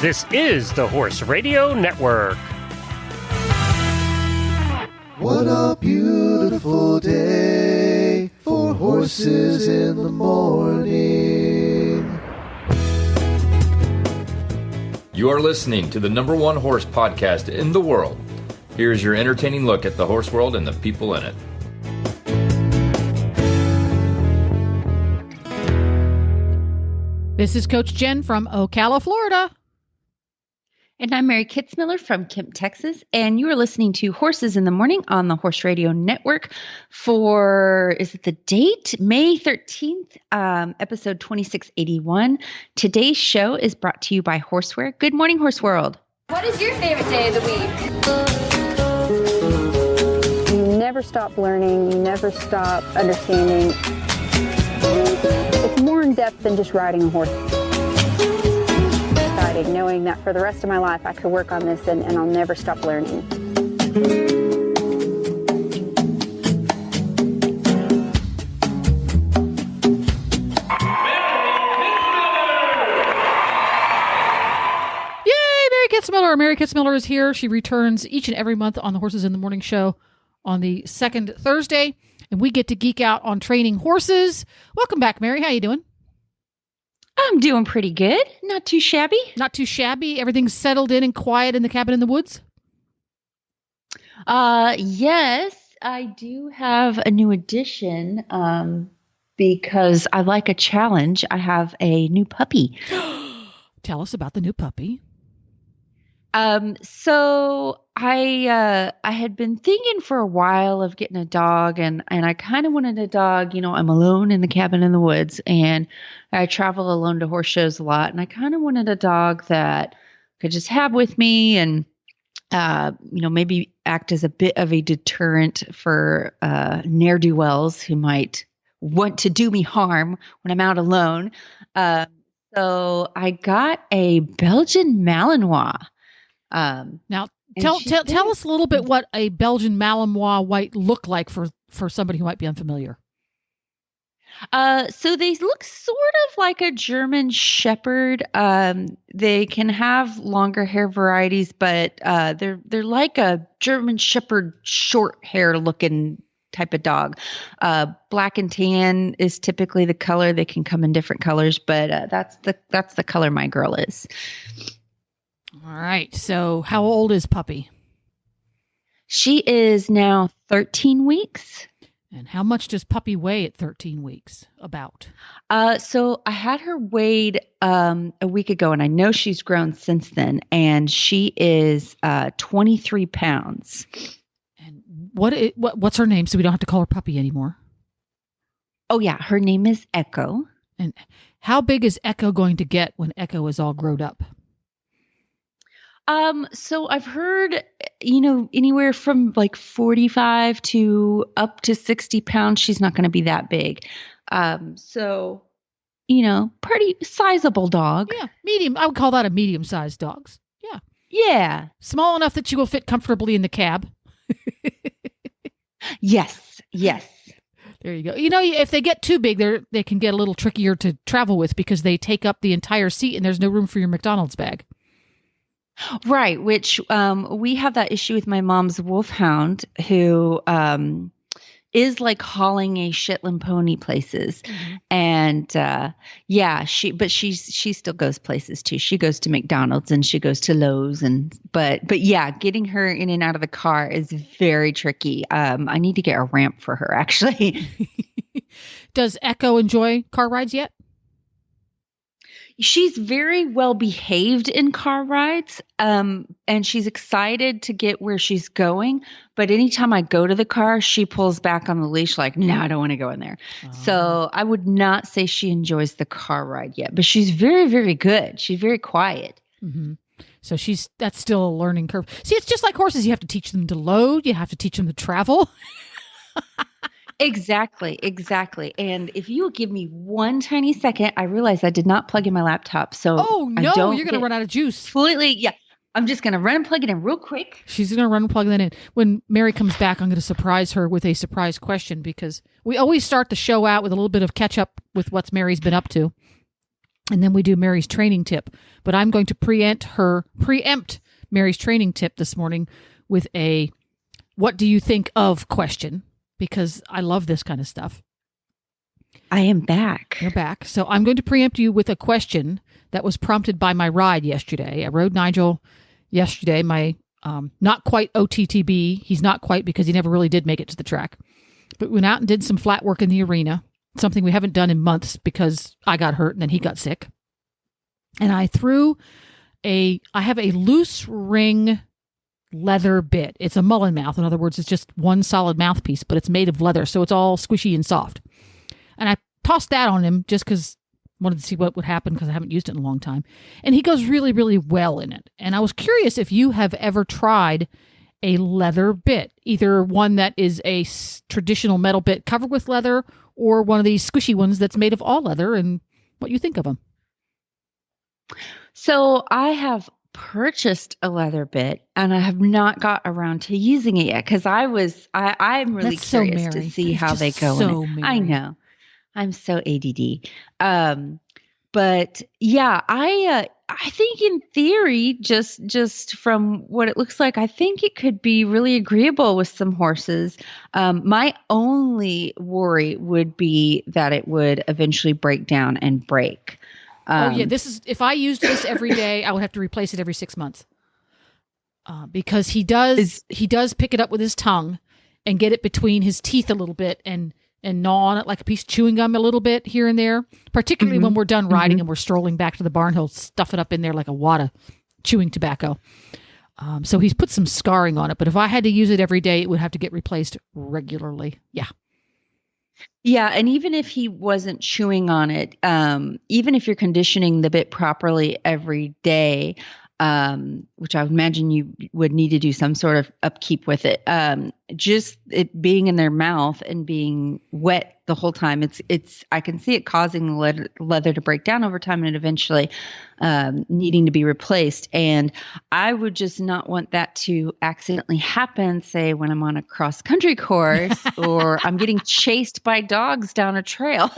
This is the Horse Radio Network. What a beautiful day for horses in the morning. You are listening to the #1 horse podcast in the world. Here's your entertaining look at the horse world and the people in it. This is Coach Jenn from Ocala, Florida. And I'm Mary Kitzmiller from Kemp, Texas. And you are listening to Horses in the Morning on the Horse Radio Network for, is it the date? May 13th, episode 2681. Today's show is brought to you by Horsewear. Good morning, Horse World. What is your favorite day of the week? You never stop learning. You never stop understanding. It's more in depth than just riding a horse. Exciting, knowing that for the rest of my life I could work on this and I'll never stop learning. Kitzmiller. Mary Kitzmiller is here. She returns each and every month on the Horses in the Morning show on the second Thursday, and we get to geek out on training horses. Welcome back, Mary. How you doing? I'm doing pretty good. Not too shabby. Not too shabby. Everything's settled in and quiet in the cabin in the woods? Yes, I do have a new addition because I like a challenge. I have a new puppy. Tell us about the new puppy. So I had been thinking for a while of getting a dog and I kind of wanted a dog, I'm alone in the cabin in the woods and I travel alone to horse shows a lot. And I kind of wanted a dog that could just have with me and, maybe act as a bit of a deterrent for, ne'er-do-wells who might want to do me harm when I'm out alone. So I got a Belgian Malinois. Now, tell us a little bit what a Belgian Malinois might look like for somebody who might be unfamiliar. So they look sort of like a German Shepherd. They can have longer hair varieties, but they're like a German Shepherd short hair looking type of dog. Black and tan is typically the color. They can come in different colors, but that's the color my girl is. All right. So how old is Puppy? She is now 13 weeks. And how much does Puppy weigh at 13 weeks? About? So I had her weighed a week ago, and I know she's grown since then, and she is 23 pounds. And what's her name so we don't have to call her Puppy anymore? Oh, yeah. Her name is Echo. And how big is Echo going to get when Echo is all grown up? So I've heard, anywhere from like 45 to up to 60 pounds, she's not going to be that big. So, pretty sizable dog. Yeah. Medium. I would call that a medium-sized dog. Yeah. Yeah. Small enough that you will fit comfortably in the cab. Yes. There you go. If they get too big, they can get a little trickier to travel with because they take up the entire seat and there's no room for your McDonald's bag. Right, which we have that issue with my mom's wolfhound who is like hauling a Shetland pony places. Mm-hmm. And she still goes places too. She goes to McDonald's and she goes to Lowe's but yeah, getting her in and out of the car is very tricky. I need to get a ramp for her actually. Does Echo enjoy car rides yet? She's very well behaved in car rides, and she's excited to get where she's going. But anytime I go to the car, she pulls back on the leash like, no, I don't want to go in there. Oh. So I would not say she enjoys the car ride yet, but she's very, very good. She's very quiet. Mm-hmm. So that's still a learning curve. See, it's just like horses. You have to teach them to load. You have to teach them to travel. Exactly. And if you will give me one tiny second, I realize I did not plug in my laptop. So you're going to run out of juice. Completely. Yeah. I'm just going to run and plug it in real quick. She's going to run and plug that in. When Mary comes back, I'm going to surprise her with a surprise question because we always start the show out with a little bit of catch up with what Mary's been up to. And then we do Mary's training tip. But I'm going to preempt Mary's training tip this morning with a what do you think of question, because I love this kind of stuff. I am back. You're back. So I'm going to preempt you with a question that was prompted by my ride yesterday. I rode Nigel yesterday, my not quite OTTB. He's not quite because he never really did make it to the track. But we went out and did some flat work in the arena, something we haven't done in months because I got hurt and then he got sick. And I have a loose ring leather bit. It's a mullen mouth. In other words, it's just one solid mouthpiece, but it's made of leather, so it's all squishy and soft. And I tossed that on him just because I wanted to see what would happen because I haven't used it in a long time. And he goes really, really well in it. And I was curious if you have ever tried a leather bit, either one that is a traditional metal bit covered with leather or one of these squishy ones that's made of all leather, and what you think of them. So I have purchased a leather bit and I have not got around to using it yet because I'm really That's so curious to Mary. see That's how just they go so in it. Mary. I know. I'm so ADD. But yeah, I think in theory, just from what it looks like, I think it could be really agreeable with some horses. My only worry would be that it would eventually break down and break. If I used this every day, I would have to replace it every 6 months. Because he does pick it up with his tongue and get it between his teeth a little bit and gnaw on it like a piece of chewing gum a little bit here and there, particularly when we're done riding and we're strolling back to the barn. He'll stuff it up in there like a wad of chewing tobacco. So he's put some scarring on it, but if I had to use it every day, it would have to get replaced regularly. Yeah. Yeah, and even if he wasn't chewing on it, even if you're conditioning the bit properly every day, which I would imagine you would need to do some sort of upkeep with it. Just it being in their mouth and being wet the whole time, I can see it causing the leather to break down over time and eventually needing to be replaced. And I would just not want that to accidentally happen, say when I'm on a cross country course or I'm getting chased by dogs down a trail.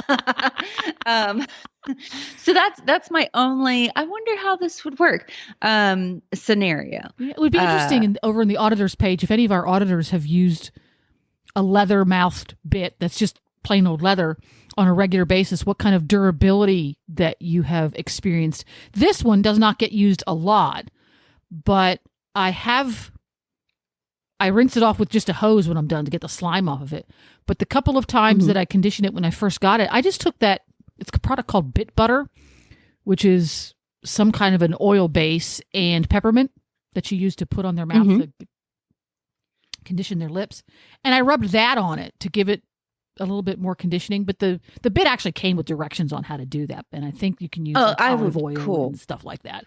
So that's my only, I wonder how this would work, scenario. Yeah, it would be interesting over in the auditors page, if any of our auditors have used a leather mouthed bit that's just plain old leather on a regular basis, what kind of durability that you have experienced. This one does not get used a lot, but I rinse it off with just a hose when I'm done to get the slime off of it. But the couple of times that I conditioned it when I first got it, I just took it's a product called Bit Butter, which is some kind of an oil base, and peppermint that you use to put on their mouth to condition their lips. And I rubbed that on it to give it a little bit more conditioning. But the bit actually came with directions on how to do that. And I think you can use olive oil and stuff like that.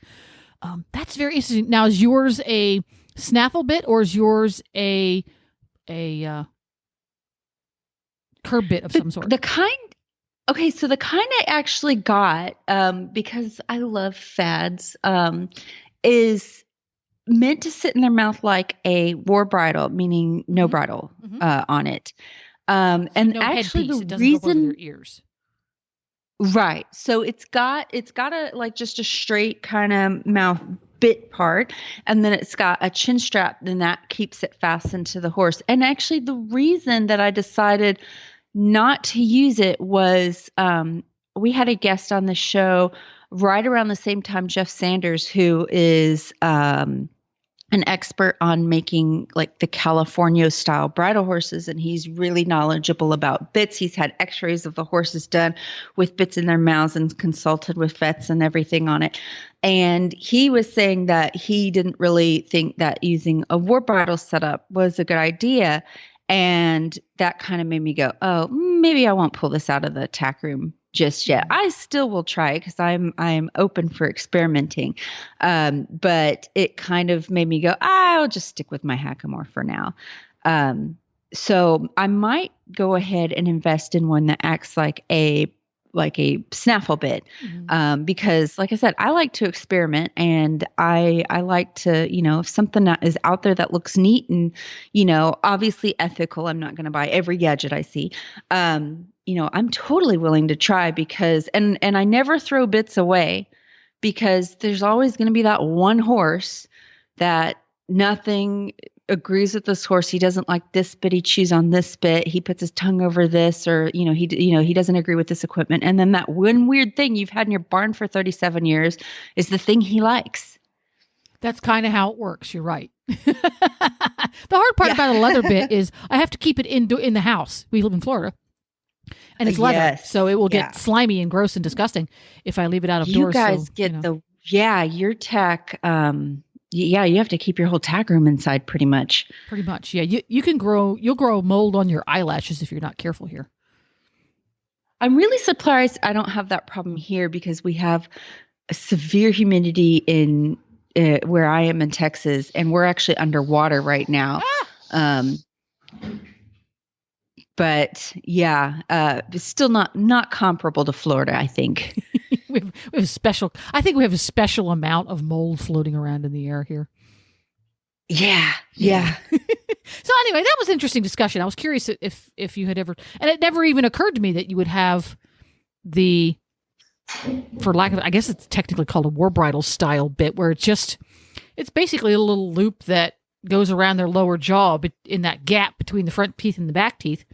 That's very interesting. Now, is yours a snaffle bit or is yours a curb bit of some sort? Okay, so the kind I actually got, because I love fads, is meant to sit in their mouth like a war bridle, meaning no bridle on it. And no actually headpiece. the It doesn't go over reason, your ears. right? So it's got a like just a straight kind of mouth bit part, and then it's got a chin strap, and that keeps it fastened to the horse. And actually, the reason that I decided not to use it was we had a guest on the show right around the same time, Jeff Sanders, who is an expert on making like the California style bridle horses. And he's really knowledgeable about bits. He's had x-rays of the horses done with bits in their mouths and consulted with vets and everything on it. And he was saying that he didn't really think that using a war bridle setup was a good idea. And that kind of made me go, oh, maybe I won't pull this out of the tack room just yet. I still will try it because I'm open for experimenting. But it kind of made me go, I'll just stick with my hackamore for now. So I might go ahead and invest in one that acts like a snaffle bit. Because like I said, I like to experiment, and I like to, if something that is out there that looks neat and, obviously ethical, I'm not going to buy every gadget I see. I'm totally willing to try because I never throw bits away, because there's always going to be that one horse that nothing agrees with this horse. He doesn't like this bit. He chews on this bit. He puts his tongue over this, or, he doesn't agree with this equipment. And then that one weird thing you've had in your barn for 37 years is the thing he likes. That's kind of how it works. You're right. The hard part about a leather bit is I have to keep it in the house. We live in Florida. And it's leather, so it will get slimy and gross and disgusting if I leave it out of doors. You guys get your tack. You have to keep your whole tack room inside pretty much. Pretty much, yeah. You'll grow mold on your eyelashes if you're not careful here. I'm really surprised I don't have that problem here, because we have a severe humidity in where I am in Texas, and we're actually underwater right now. But it's still not comparable to Florida, I think. we have a special amount of mold floating around in the air here. Yeah. So anyway, that was an interesting discussion. I was curious if you had ever, and it never even occurred to me that you would have for lack of, I guess it's technically called a war bridle style bit, where it's basically a little loop that goes around their lower jaw, but in that gap between the front teeth and the back teeth.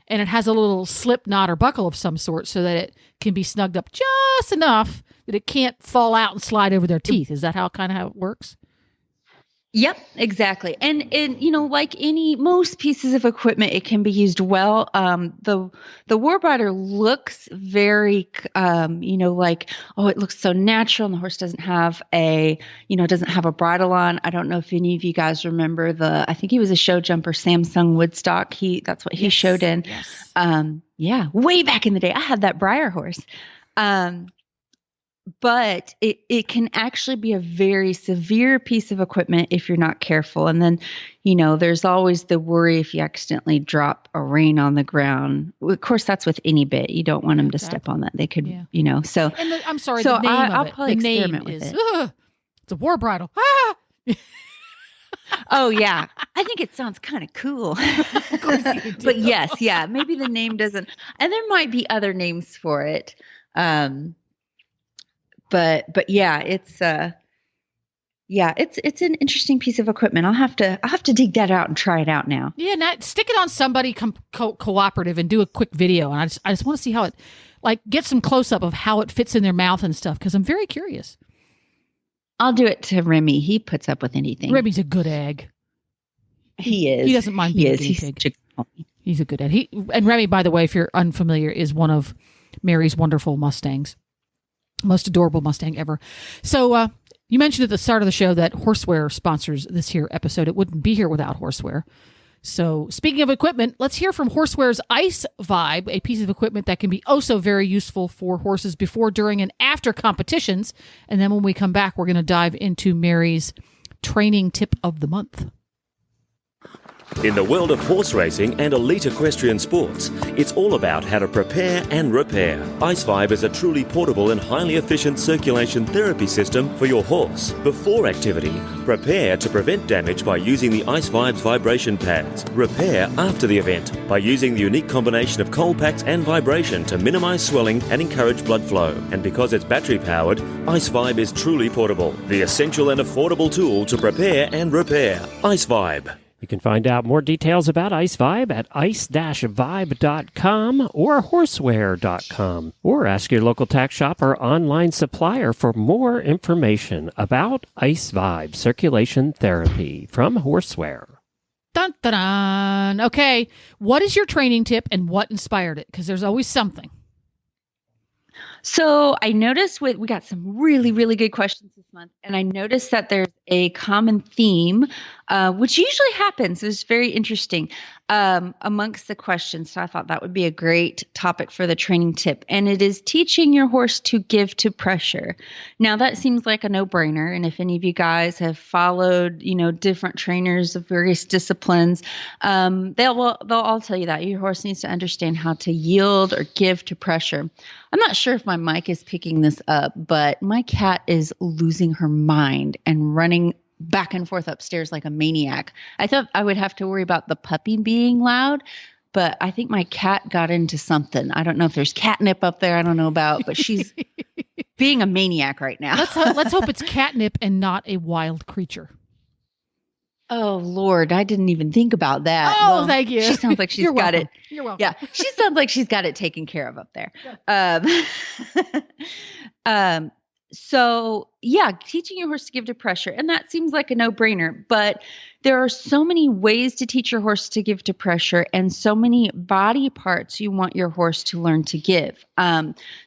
And it has a little slip knot or buckle of some sort so that it can be snugged up just enough that it can't fall out and slide over their teeth. Is that how it works? Yep, exactly. And like most pieces of equipment, it can be used well. The warbiter looks very, it looks so natural, and the horse doesn't have a bridle on. I don't know if any of you guys remember I think he was a show jumper, Samsung Woodstock. That's what he showed in. Yes. Way back in the day. I had that Breyer horse. But it can actually be a very severe piece of equipment if you're not careful. And then, there's always the worry if you accidentally drop a rein on the ground. Of course, that's with any bit. You don't want them to step on that. They could, so. And I'm sorry, the name I'll of it. probably The experiment name with is, it. It's a war bridle. Ah! Oh, yeah. I think it sounds kind of cool. But yes, maybe the name doesn't. And there might be other names for it. But it's an interesting piece of equipment. I'll have to dig that out and try it out now. Yeah, stick it on somebody cooperative and do a quick video. And I just want to see how it, get some close up of how it fits in their mouth and stuff, because I'm very curious. I'll do it to Remy. He puts up with anything. Remy's a good egg. He is. He doesn't mind being a guinea pig. He's a good egg. And Remy, by the way, if you're unfamiliar, is one of Mary's wonderful Mustangs. Most adorable Mustang ever. So you mentioned at the start of the show that Horsewear sponsors this here episode. It wouldn't be here without Horsewear. So speaking of equipment, let's hear from Horsewear's Ice Vibe, a piece of equipment that can be so very useful for horses before, during, and after competitions. And then when we come back, we're going to dive into Mary's training tip of the month. In the world of horse racing and elite equestrian sports, it's all about how to prepare and repair. Ice Vibe is a truly portable and highly efficient circulation therapy system for your horse. Before activity, prepare to prevent damage by using the Ice Vibe's vibration pads. Repair after the event by using the unique combination of cold packs and vibration to minimize swelling and encourage blood flow. And because it's battery powered, Ice Vibe is truly portable, the essential and affordable tool to prepare and repair. Ice Vibe. You can find out more details about Ice Vibe at ice-vibe.com or horsewear.com, or ask your local tack shop or online supplier for more information about Ice Vibe circulation therapy from Horsewear. Dun, dun, dun. Okay, what is your training tip and what inspired it? Because there's always something. So I noticed we got some really, really good questions this month, and I noticed that there's a common theme which usually happens. It's very interesting amongst the questions. So I thought that would be a great topic for the training tip. And it is teaching your horse to give to pressure. Now, that seems like a no-brainer. And if any of you guys have followed, different trainers of various disciplines, they'll all tell you that your horse needs to understand how to yield or give to pressure. I'm not sure if my mic is picking this up, but my cat is losing her mind and running back and forth upstairs like a maniac. I thought I would have to worry about the puppy being loud, but I think my cat got into something. I don't know if there's catnip up there. I don't know about, but she's being a maniac right now. Let's hope it's catnip and not a wild creature. Oh, Lord, I didn't even think about that. Oh, well, thank you. She sounds like she's got it. You're welcome. Yeah, she sounds like she's got it taken care of up there. So yeah, teaching your horse to give to pressure. And that seems like a no-brainer, but there are so many ways to teach your horse to give to pressure and so many body parts you want your horse to learn to give.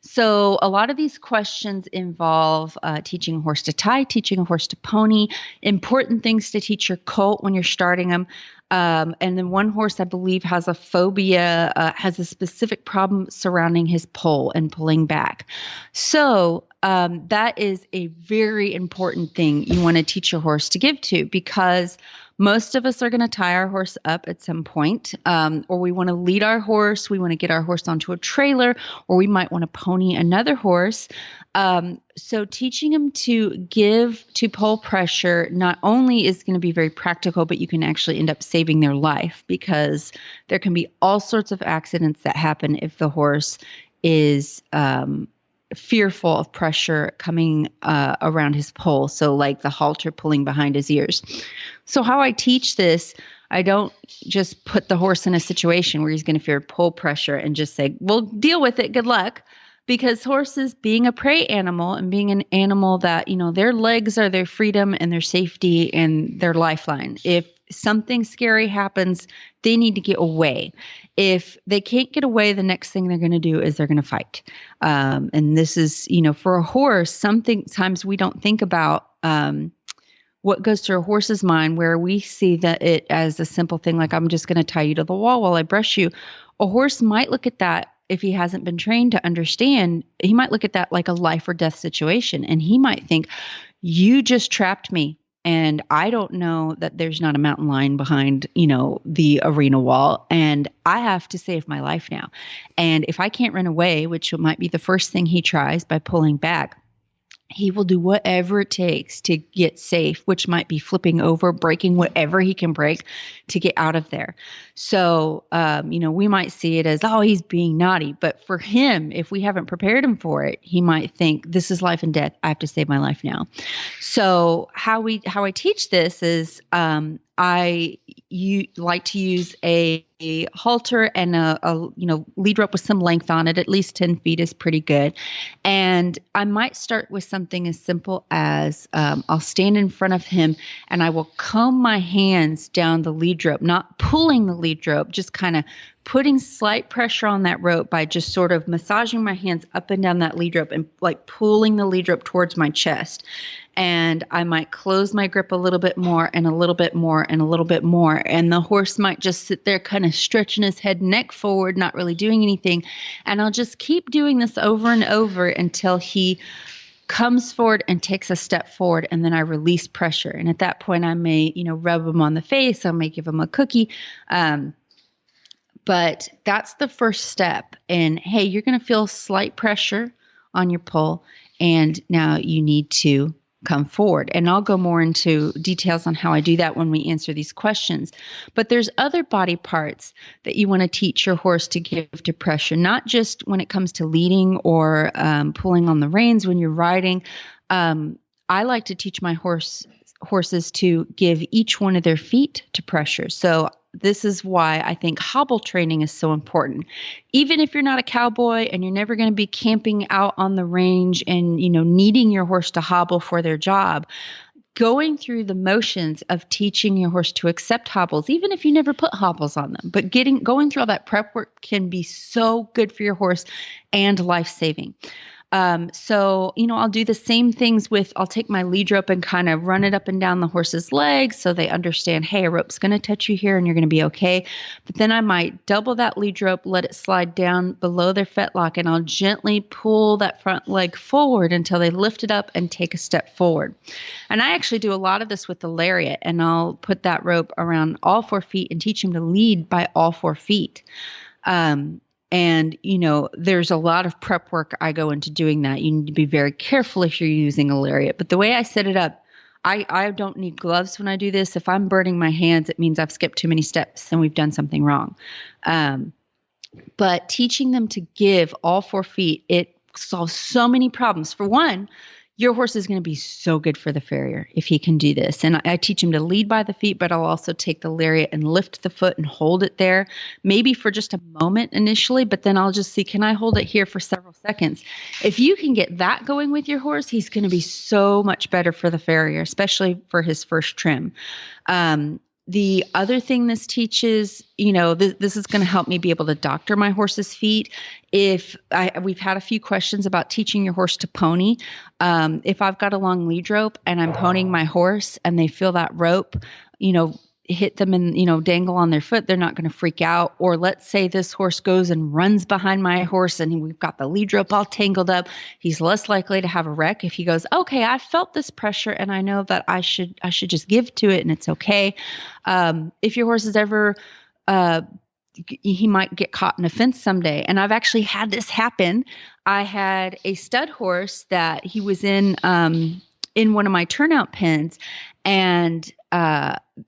So a lot of these questions involve teaching a horse to tie, teaching a horse to pony, important things to teach your colt when you're starting them. And then one horse, I believe, has a phobia, has a specific problem surrounding his poll and pulling back. So that is a very important thing you want to teach your horse to give to, because most of us are going to tie our horse up at some point, or we want to lead our horse. We want to get our horse onto a trailer, or we might want to pony another horse. So teaching them to give to pull pressure not only is going to be very practical, but you can actually end up saving their life, because there can be all sorts of accidents that happen if the horse is fearful of pressure coming around his poll. So like the halter pulling behind his ears. So how I teach this, I don't just put the horse in a situation where he's going to fear pull pressure and just say, well, deal with it. Good luck. Because horses, being a prey animal and being an animal that, their legs are their freedom and their safety and their lifeline. If something scary happens, they need to get away. If they can't get away, the next thing they're going to do is they're going to fight. And this is, for a horse, sometimes we don't think about what goes through a horse's mind, where we see that it as a simple thing, like I'm just going to tie you to the wall while I brush you. A horse might look at that. If he hasn't been trained to understand, he might look at that like a life or death situation. And he might think, you just trapped me. And I don't know that there's not a mountain lion behind, the arena wall. And I have to save my life now. And if I can't run away, which might be the first thing he tries by pulling back, he will do whatever it takes to get safe, which might be flipping over, breaking whatever he can break to get out of there. So, we might see it as, oh, he's being naughty. But for him, if we haven't prepared him for it, he might think, this is life and death. I have to save my life now. So how I teach this is you like to use a halter and a lead rope with some length on it. At least 10 feet is pretty good. And I might start with something as simple as I'll stand in front of him and I will comb my hands down the lead rope, not pulling the lead rope, just kind of putting slight pressure on that rope by just sort of massaging my hands up and down that lead rope and like pulling the lead rope towards my chest. And I might close my grip a little bit more and a little bit more and a little bit more. And the horse might just sit there kind of stretching his head and neck forward, not really doing anything. And I'll just keep doing this over and over until he comes forward and takes a step forward. And then I release pressure. And at that point, I may, rub him on the face. I may give him a cookie. But that's the first step. And hey, you're going to feel slight pressure on your pull. And now you need to come forward. And I'll go more into details on how I do that when we answer these questions. But there's other body parts that you want to teach your horse to give to pressure, not just when it comes to leading or pulling on the reins when you're riding. I like to teach my horses to give each one of their feet to pressure. So this is why I think hobble training is so important. Even if you're not a cowboy and you're never going to be camping out on the range and, needing your horse to hobble for their job, going through the motions of teaching your horse to accept hobbles, even if you never put hobbles on them, but going through all that prep work can be so good for your horse and life-saving. So, I'll do the same things I'll take my lead rope and kind of run it up and down the horse's legs so they understand, hey, a rope's going to touch you here and you're going to be okay. But then I might double that lead rope, let it slide down below their fetlock, and I'll gently pull that front leg forward until they lift it up and take a step forward. And I actually do a lot of this with the lariat, and I'll put that rope around all 4 feet and teach them to lead by all 4 feet. And, there's a lot of prep work I go into doing that. You need to be very careful if you're using a lariat. But the way I set it up, I don't need gloves when I do this. If I'm burning my hands, it means I've skipped too many steps and we've done something wrong. But teaching them to give all 4 feet, it solves so many problems. For one, your horse is going to be so good for the farrier if he can do this. And I teach him to lead by the feet, but I'll also take the lariat and lift the foot and hold it there, maybe for just a moment initially, but then I'll just see, can I hold it here for several seconds? If you can get that going with your horse, he's going to be so much better for the farrier, especially for his first trim. The other thing this teaches, this is going to help me be able to doctor my horse's feet. We've had a few questions about teaching your horse to pony. If I've got a long lead rope and I'm ponying my horse and they feel that rope, hit them and, dangle on their foot, they're not going to freak out. Or let's say this horse goes and runs behind my horse and we've got the lead rope all tangled up. He's less likely to have a wreck if he goes, okay, I felt this pressure and I know that I should just give to it and it's okay. If your horse is ever, he might get caught in a fence someday. And I've actually had this happen. I had a stud horse that he was in one of my turnout pens, and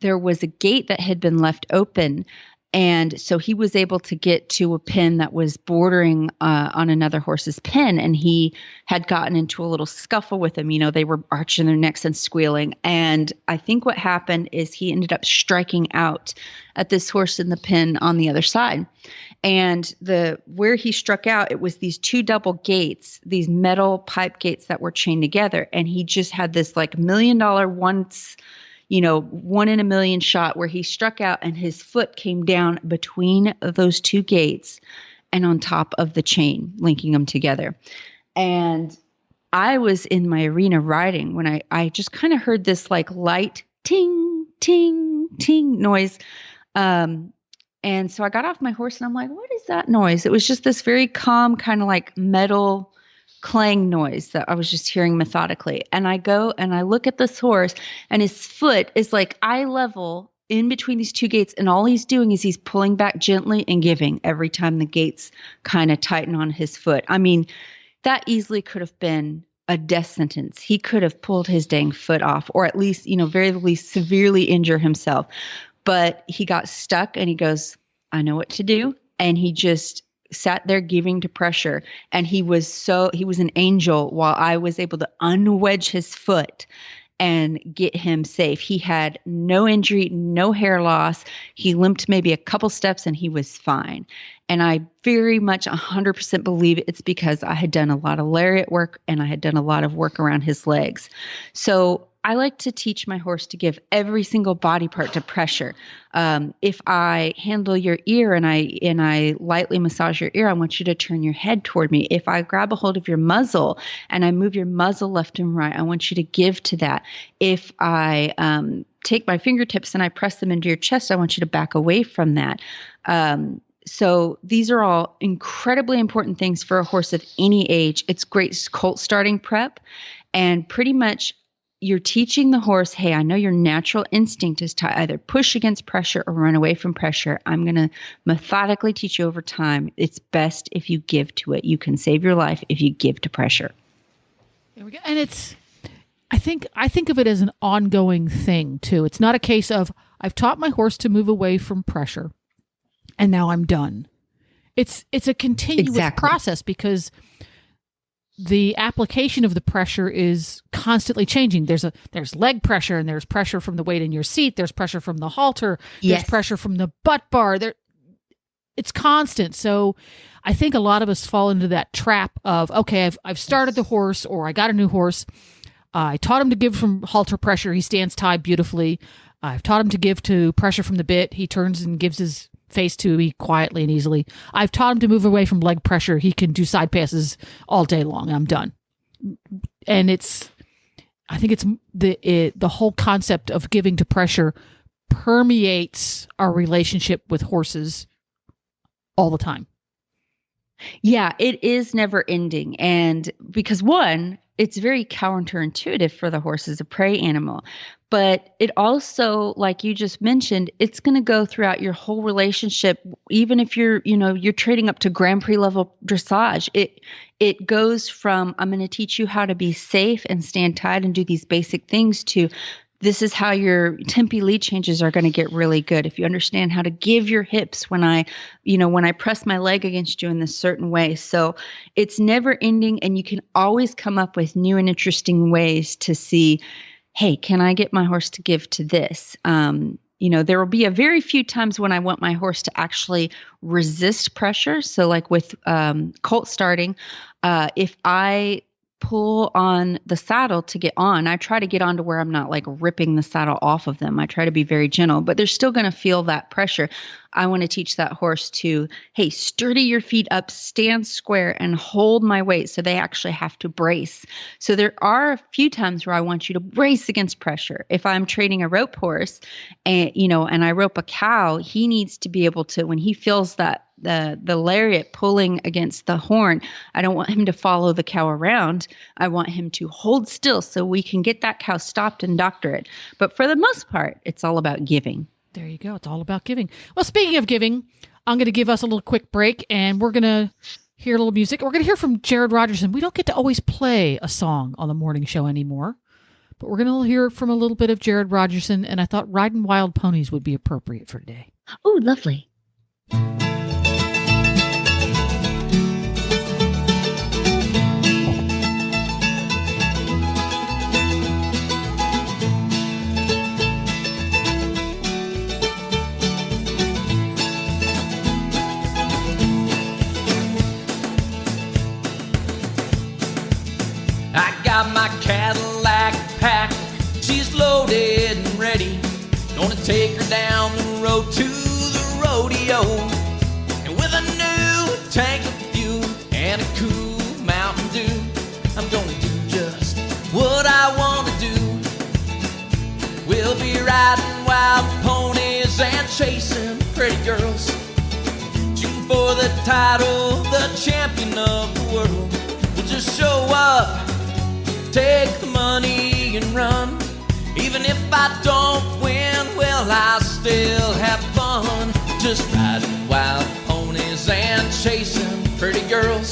there was a gate that had been left open. And so he was able to get to a pen that was bordering on another horse's pen, and he had gotten into a little scuffle with them. They were arching their necks and squealing. And I think what happened is he ended up striking out at this horse in the pen on the other side. And where he struck out, it was these 2 double gates, these metal pipe gates that were chained together. And he just had this like $1 million once, 1 in a million shot where he struck out and his foot came down between those 2 gates and on top of the chain, linking them together. And I was in my arena riding when I just kind of heard this like light ting, ting, ting noise. And so I got off my horse and I'm like, what is that noise? It was just this very calm kind of like metal clang noise that I was just hearing methodically. And I go and I look at this horse and his foot is like eye level in between these 2 gates. And all he's doing is he's pulling back gently and giving every time the gates kind of tighten on his foot. I mean, that easily could have been a death sentence. He could have pulled his dang foot off, or at least, very least severely injure himself. But he got stuck and he goes, I know what to do. And he just sat there giving to pressure. And he was an angel while I was able to unwedge his foot and get him safe. He had no injury, no hair loss. He limped maybe a couple steps and he was fine. And I very much 100% believe it's because I had done a lot of lariat work and I had done a lot of work around his legs. So I like to teach my horse to give every single body part to pressure. If I handle your ear and I lightly massage your ear, I want you to turn your head toward me. If I grab a hold of your muzzle and I move your muzzle left and right, I want you to give to that. If I take my fingertips and I press them into your chest, I want you to back away from that. So these are all incredibly important things for a horse of any age. It's great colt starting prep, and pretty much you're teaching the horse, hey, I know your natural instinct is to either push against pressure or run away from pressure. I'm going to methodically teach you over time. It's best if you give to it. You can save your life if you give to pressure. There we go. And I think of it as an ongoing thing too. It's not a case of I've taught my horse to move away from pressure and now I'm done. It's a continuous process because the application of the pressure is constantly changing. There's leg pressure and there's pressure from the weight in your seat. There's pressure from the halter. There's pressure from the butt bar. It's constant. So I think a lot of us fall into that trap of, okay, I've started the horse or I got a new horse. I taught him to give from halter pressure. He stands tied beautifully. I've taught him to give to pressure from the bit. He turns and gives his face to me quietly and easily. I've taught him to move away from leg pressure. He can do side passes all day long. I'm done. And I think it's the whole concept of giving to pressure permeates our relationship with horses all the time. Yeah, it is never ending. And because one, it's very counterintuitive for the horse as a prey animal. But it also, like you just mentioned, it's going to go throughout your whole relationship. Even if you're trading up to Grand Prix level dressage, it goes from, I'm going to teach you how to be safe and stand tight and do these basic things, to this is how your tempi lead changes are going to get really good. If you understand how to give your hips when I press my leg against you in this certain way. So it's never ending, and you can always come up with new and interesting ways to see, hey, can I get my horse to give to this? There will be a very few times when I want my horse to actually resist pressure. So like with colt starting, if I pull on the saddle to get on, I try to get on to where I'm not like ripping the saddle off of them. I try to be very gentle, but they're still going to feel that pressure. I want to teach that horse to, hey, sturdy your feet up, stand square, and hold my weight. So they actually have to brace. So there are a few times where I want you to brace against pressure. If I'm training a rope horse and I rope a cow, he needs to be able to, when he feels that the lariat pulling against the horn, I don't want him to follow the cow around. I want him to hold still so we can get that cow stopped and doctor it. But for the most part, it's all about giving. There you go. It's all about giving. Well, speaking of giving, I'm going to give us a little quick break, and we're going to hear a little music. We're going to hear from Jared Rogerson. We don't get to always play a song on the morning show anymore, but we're going to hear from a little bit of Jared Rogerson, and I thought Riding Wild Ponies would be appropriate for today. Oh, lovely. I got my Cadillac packed, she's loaded and ready. Gonna take her down the road to the rodeo. And with a new tank of fuel and a cool Mountain Dew, I'm gonna do just what I wanna do. We'll be riding wild ponies and chasing pretty girls, shooting for the title, the champion of the world. We'll just show up, take the money and run. Even if I don't win, well, I still have fun. Just riding wild ponies and chasing pretty girls,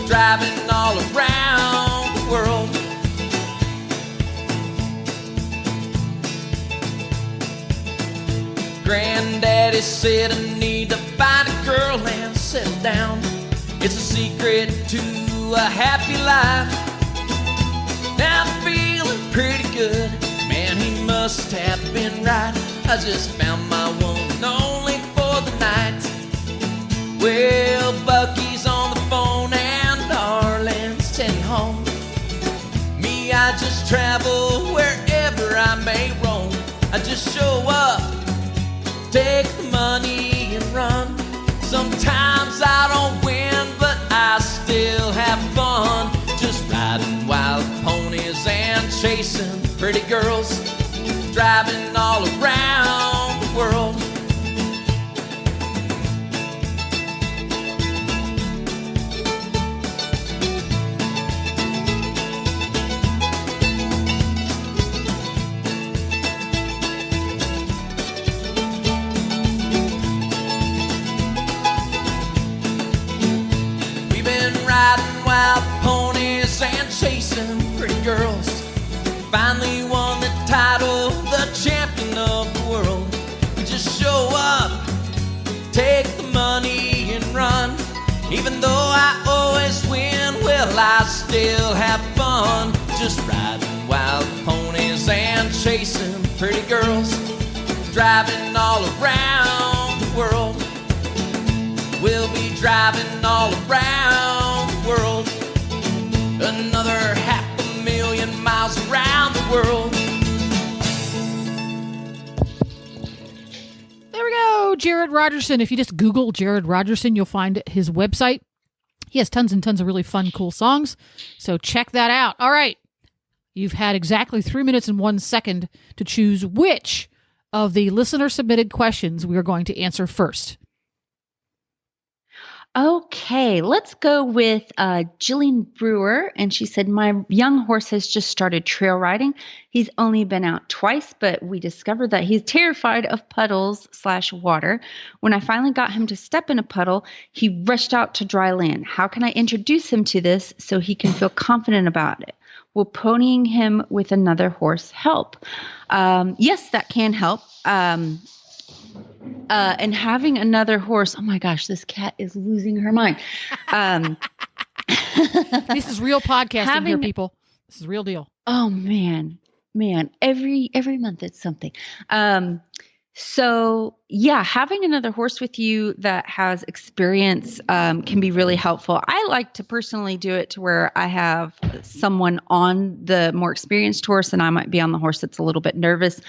driving all around the world. Granddaddy said I need to find a girl and settle down. It's a secret to a happy life. Now I'm feeling pretty good, man, he must have been right. I just found my one and only for the night. Well, Bucky's on the phone and Darlene's heading home. Me, I just travel wherever I may roam. I just show up, take the money and run. Sometimes I don't win, but I still have fun. Just riding wild ponies and chasing pretty girls, driving all around the world. We've been riding wild ponies and chasing pretty girls, finally won the title, the champion of the world. We just show up, take the money and run. Even though I always win, well, I still have fun. Just riding wild ponies and chasing pretty girls, driving all around the world. We'll be driving all around the world, another 500,000 miles around the world. There we go. Jared Jared Rogerson. If you just Google Jared Rogerson, you'll find his website. He has tons and tons of really fun, cool songs. So check that out. All right. You've had exactly 3 minutes and 1 second to choose which of the listener-submitted questions we are going to answer first. Okay, let's go with Jillian Brewer. And she said, my young horse has just started trail riding. He's only been out twice, but we discovered that he's terrified of puddles/water. When I finally got him to step in a puddle, he rushed out to dry land. How can I introduce him to this so he can feel confident about it? Will ponying him with another horse help? Yes, that can help. And having another horse, oh my gosh, this cat is losing her mind. This is real podcasting here, people. This is real deal. Oh man, every month it's something. So yeah, having another horse with you that has experience can be really helpful. I like to personally do it to where I have someone on the more experienced horse and I might be on the horse that's a little bit nervous.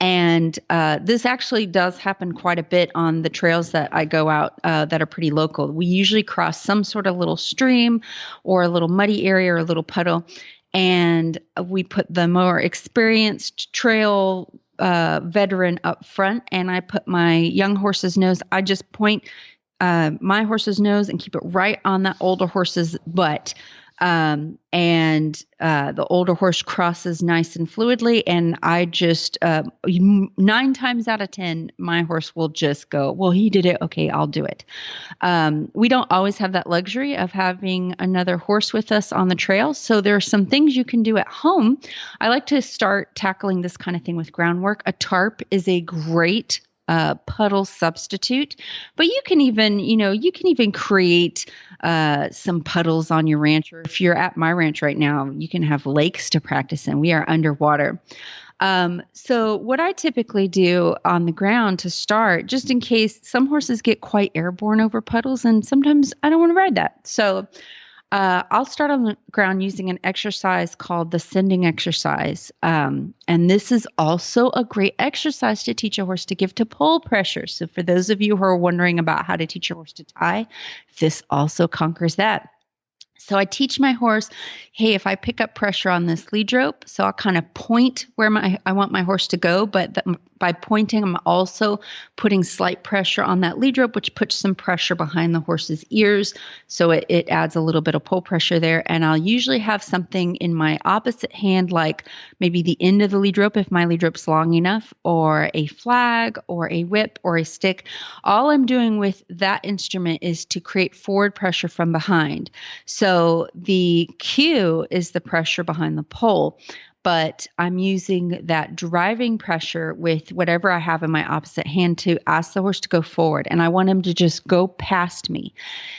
And this actually does happen quite a bit on the trails that I go out that are pretty local. We usually cross some sort of little stream or a little muddy area or a little puddle. And we put the more experienced trail veteran up front, and I put my young horse's nose. I just point my horse's nose and keep it right on that older horse's butt. And the older horse crosses nice and fluidly. And I just, 9 times out of 10, my horse will just go, well, he did it. Okay, I'll do it. We don't always have that luxury of having another horse with us on the trail. So there are some things you can do at home. I like to start tackling this kind of thing with groundwork. A tarp is a great puddle substitute, but you can even create some puddles on your ranch, or if you're at my ranch right now, you can have lakes to practice in. We are underwater. So what I typically do on the ground to start, just in case some horses get quite airborne over puddles, and sometimes I don't want to ride that. So I'll start on the ground using an exercise called the sending exercise. And this is also a great exercise to teach a horse to give to pull pressure. So for those of you who are wondering about how to teach your horse to tie, this also conquers that. So I teach my horse, hey, if I pick up pressure on this lead rope, so I'll kind of point where I want my horse to go, but by pointing, I'm also putting slight pressure on that lead rope, which puts some pressure behind the horse's ears. So it adds a little bit of pull pressure there. And I'll usually have something in my opposite hand, like maybe the end of the lead rope, if my lead rope's long enough, or a flag or a whip or a stick. All I'm doing with that instrument is to create forward pressure from behind. So the cue is the pressure behind the pole, but I'm using that driving pressure with whatever I have in my opposite hand to ask the horse to go forward. And I want him to just go past me.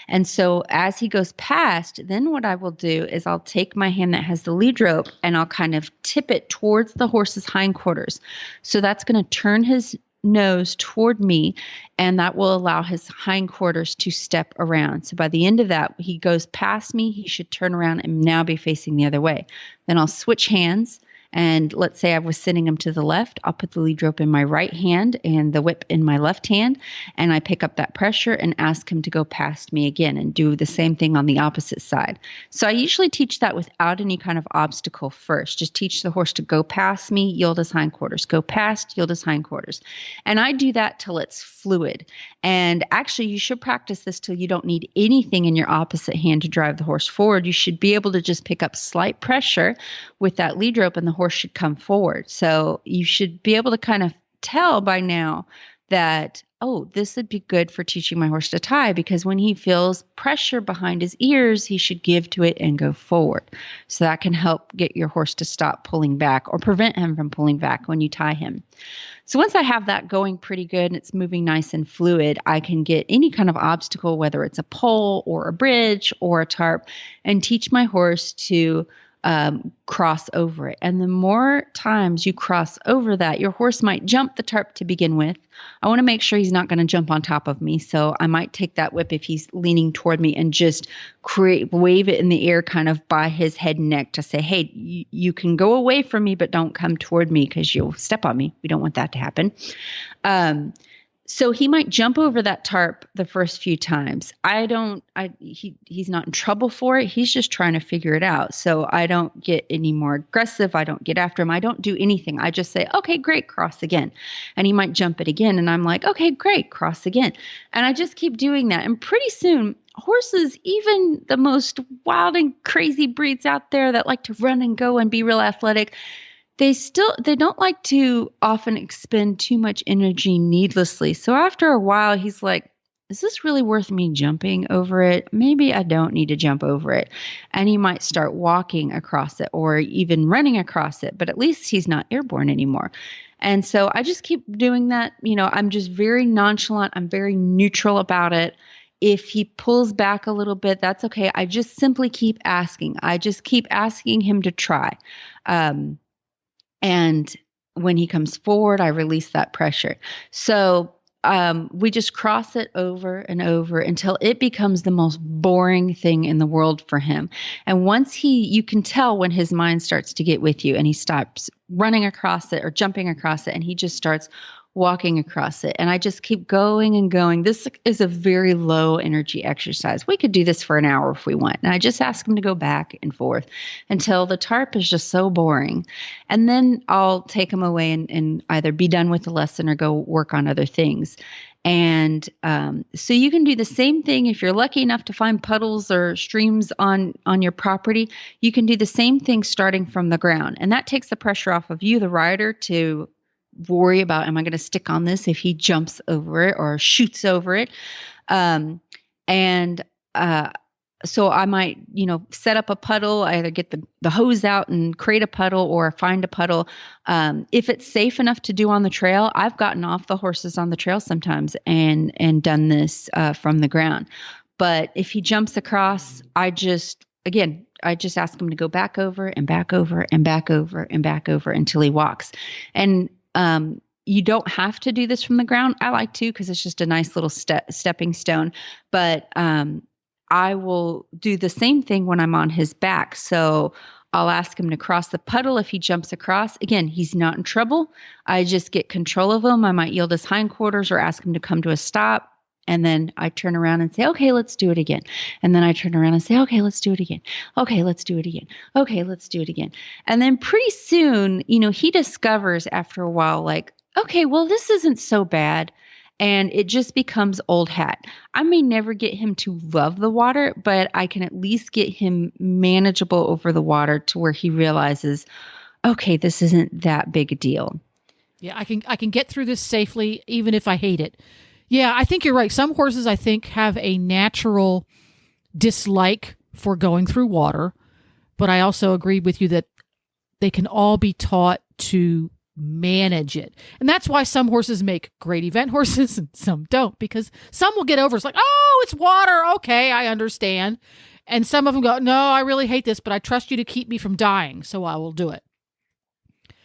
And so as he goes past, then what I will do is I'll take my hand that has the lead rope and I'll kind of tip it towards the horse's hindquarters. So that's going to turn his nose toward me, and that will allow his hindquarters to step around. So by the end of that, he goes past me, he should turn around and now be facing the other way. Then I'll switch hands. And let's say I was sending him to the left, I'll put the lead rope in my right hand and the whip in my left hand, and I pick up that pressure and ask him to go past me again and do the same thing on the opposite side. So I usually teach that without any kind of obstacle first. Just teach the horse to go past me, yield his hindquarters, go past, yield his hindquarters. And I do that till it's fluid. And actually, you should practice this till you don't need anything in your opposite hand to drive the horse forward. You should be able to just pick up slight pressure with that lead rope and the horse should come forward. So you should be able to kind of tell by now that, oh, this would be good for teaching my horse to tie, because when he feels pressure behind his ears, he should give to it and go forward. So that can help get your horse to stop pulling back or prevent him from pulling back when you tie him. So once I have that going pretty good and it's moving nice and fluid, I can get any kind of obstacle, whether it's a pole or a bridge or a tarp, and teach my horse to cross over it. And the more times you cross over that, your horse might jump the tarp to begin with. I want to make sure he's not going to jump on top of me. So I might take that whip if he's leaning toward me and just wave it in the air kind of by his head and neck to say, hey, you can go away from me, but don't come toward me because you'll step on me. We don't want that to happen. So he might jump over that tarp the first few times. He's not in trouble for it. He's just trying to figure it out. So I don't get any more aggressive. I don't get after him. I don't do anything. I just say, okay, great, cross again. And he might jump it again. And I'm like, okay, great, cross again. And I just keep doing that. And pretty soon, horses, even the most wild and crazy breeds out there that like to run and go and be real athletic, they don't like to often expend too much energy needlessly. So after a while, he's like, is this really worth me jumping over it? Maybe I don't need to jump over it. And he might start walking across it or even running across it, but at least he's not airborne anymore. And so I just keep doing that. I'm just very nonchalant. I'm very neutral about it. If he pulls back a little bit, that's okay. I just simply keep asking. I just keep asking him to try. And when he comes forward, I release that pressure. So we just cross it over and over until it becomes the most boring thing in the world for him. And once you can tell when his mind starts to get with you and he stops running across it or jumping across it and he just starts walking across it. And I just keep going and going. This is a very low energy exercise. We could do this for an hour if we want. And I just ask him to go back and forth until the tarp is just so boring. And then I'll take him away and either be done with the lesson or go work on other things. And so you can do the same thing if you're lucky enough to find puddles or streams on your property. You can do the same thing starting from the ground. And that takes the pressure off of you, the rider, to worry about, am I going to stick on this if he jumps over it or shoots over it? So I might, set up a puddle, either get the hose out and create a puddle or find a puddle. If it's safe enough to do on the trail, I've gotten off the horses on the trail sometimes and done this from the ground. But if he jumps across, I just ask him to go back over and back over and back over and back over until he walks. And you don't have to do this from the ground. I like to because it's just a nice little stepping stone. But I will do the same thing when I'm on his back. So I'll ask him to cross the puddle if he jumps across. Again, he's not in trouble. I just get control of him. I might yield his hindquarters or ask him to come to a stop. And then I turn around and say, okay, let's do it again. And then I turn around and say, okay, let's do it again. Okay, let's do it again. Okay, let's do it again. And then pretty soon, he discovers after a while, like, okay, well, this isn't so bad. And it just becomes old hat. I may never get him to love the water, but I can at least get him manageable over the water to where he realizes, okay, this isn't that big a deal. Yeah, I can get through this safely, even if I hate it. Yeah, I think you're right. Some horses, I think, have a natural dislike for going through water, but I also agree with you that they can all be taught to manage it. And that's why some horses make great event horses and some don't, because some will get over. It's like, oh, it's water. Okay, I understand. And some of them go, no, I really hate this, but I trust you to keep me from dying, so I will do it.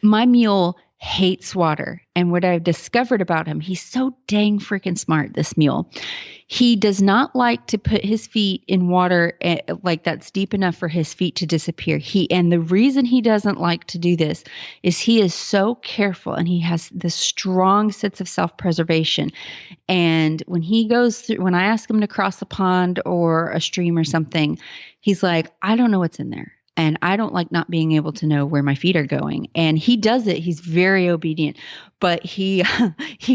My mule hates water. And what I've discovered about him, he's so dang freaking smart, this mule. He does not like to put his feet in water like that's deep enough for his feet to disappear. And the reason he doesn't like to do this is he is so careful and he has this strong sense of self-preservation. And when he goes through, when I ask him to cross a pond or a stream or something, he's like, I don't know what's in there. And I don't like not being able to know where my feet are going. And he does it. He's very obedient, but he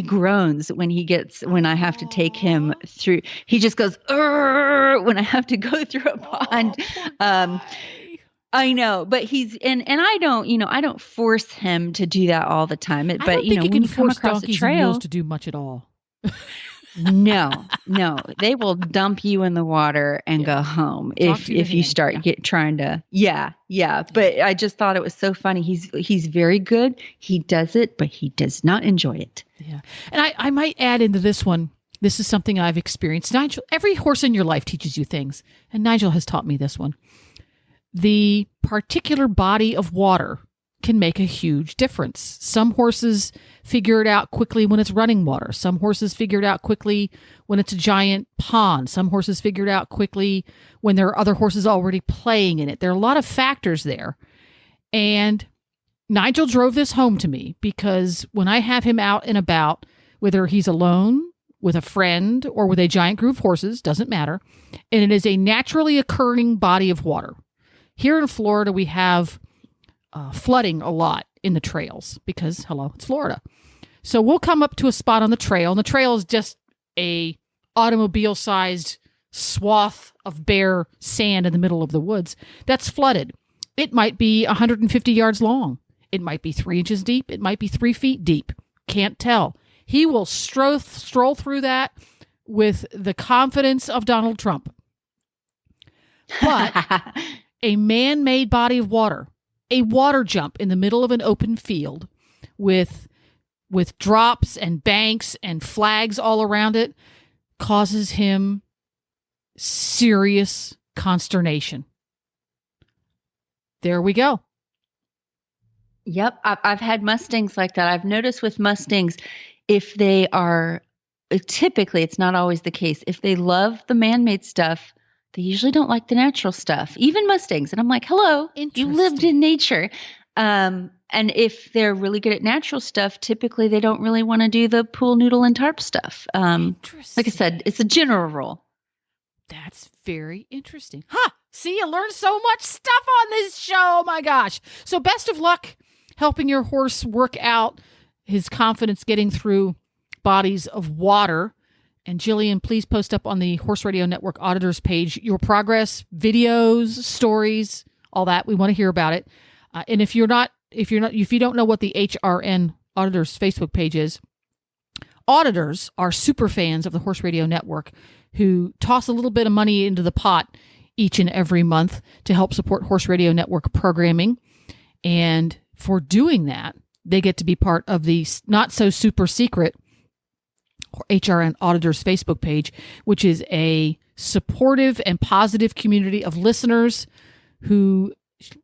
groans when I have to take him through. He just goes, when I have to go through a pond. I know, but and I don't force him to do that all the time. But I don't think when you you come force across a donkeys and trail, mules to do much at all. No, they will dump you in the water and go home if you start trying to. Yeah. But I just thought it was so funny. He's very good. He does it, but he does not enjoy it. Yeah. And I might add into this one, this is something I've experienced. Nigel, every horse in your life teaches you things. And Nigel has taught me this one. The particular body of water can make a huge difference. Some horses figure it out quickly when it's running water. Some horses figure it out quickly when it's a giant pond. Some horses figure it out quickly when there are other horses already playing in it. There are a lot of factors there. And Nigel drove this home to me because when I have him out and about, whether he's alone, with a friend, or with a giant group of horses, doesn't matter. And it is a naturally occurring body of water. Here in Florida, we have flooding a lot in the trails because, hello, it's Florida. So we'll come up to a spot on the trail, and the trail is just a automobile-sized swath of bare sand in the middle of the woods that's flooded. It might be 150 yards long. It might be 3 inches deep. It might be 3 feet deep. Can't tell. He will stroll through that with the confidence of Donald Trump. But a man-made body of water, a water jump in the middle of an open field with drops and banks and flags all around it, causes him serious consternation. There we go. Yep. I've had Mustangs like that. I've noticed with Mustangs, if they are, typically it's not always the case, if they love the man-made stuff, they usually don't like the natural stuff, even Mustangs. And I'm like, hello, you lived in nature. And if they're really good at natural stuff, typically they don't really want to do the pool noodle and tarp stuff. Like I said, it's a general rule. That's very interesting. See, you learned so much stuff on this show. Oh my gosh. So best of luck helping your horse work out his confidence getting through bodies of water. And Jillian, please post up on the Horse Radio Network auditors page your progress, videos, stories, all that. We want to hear about it. And if you don't know what the HRN auditors Facebook page is, auditors are super fans of the Horse Radio Network who toss a little bit of money into the pot each and every month to help support Horse Radio Network programming. And for doing that, they get to be part of the not so super secret HRN Auditors Facebook page, which is a supportive and positive community of listeners who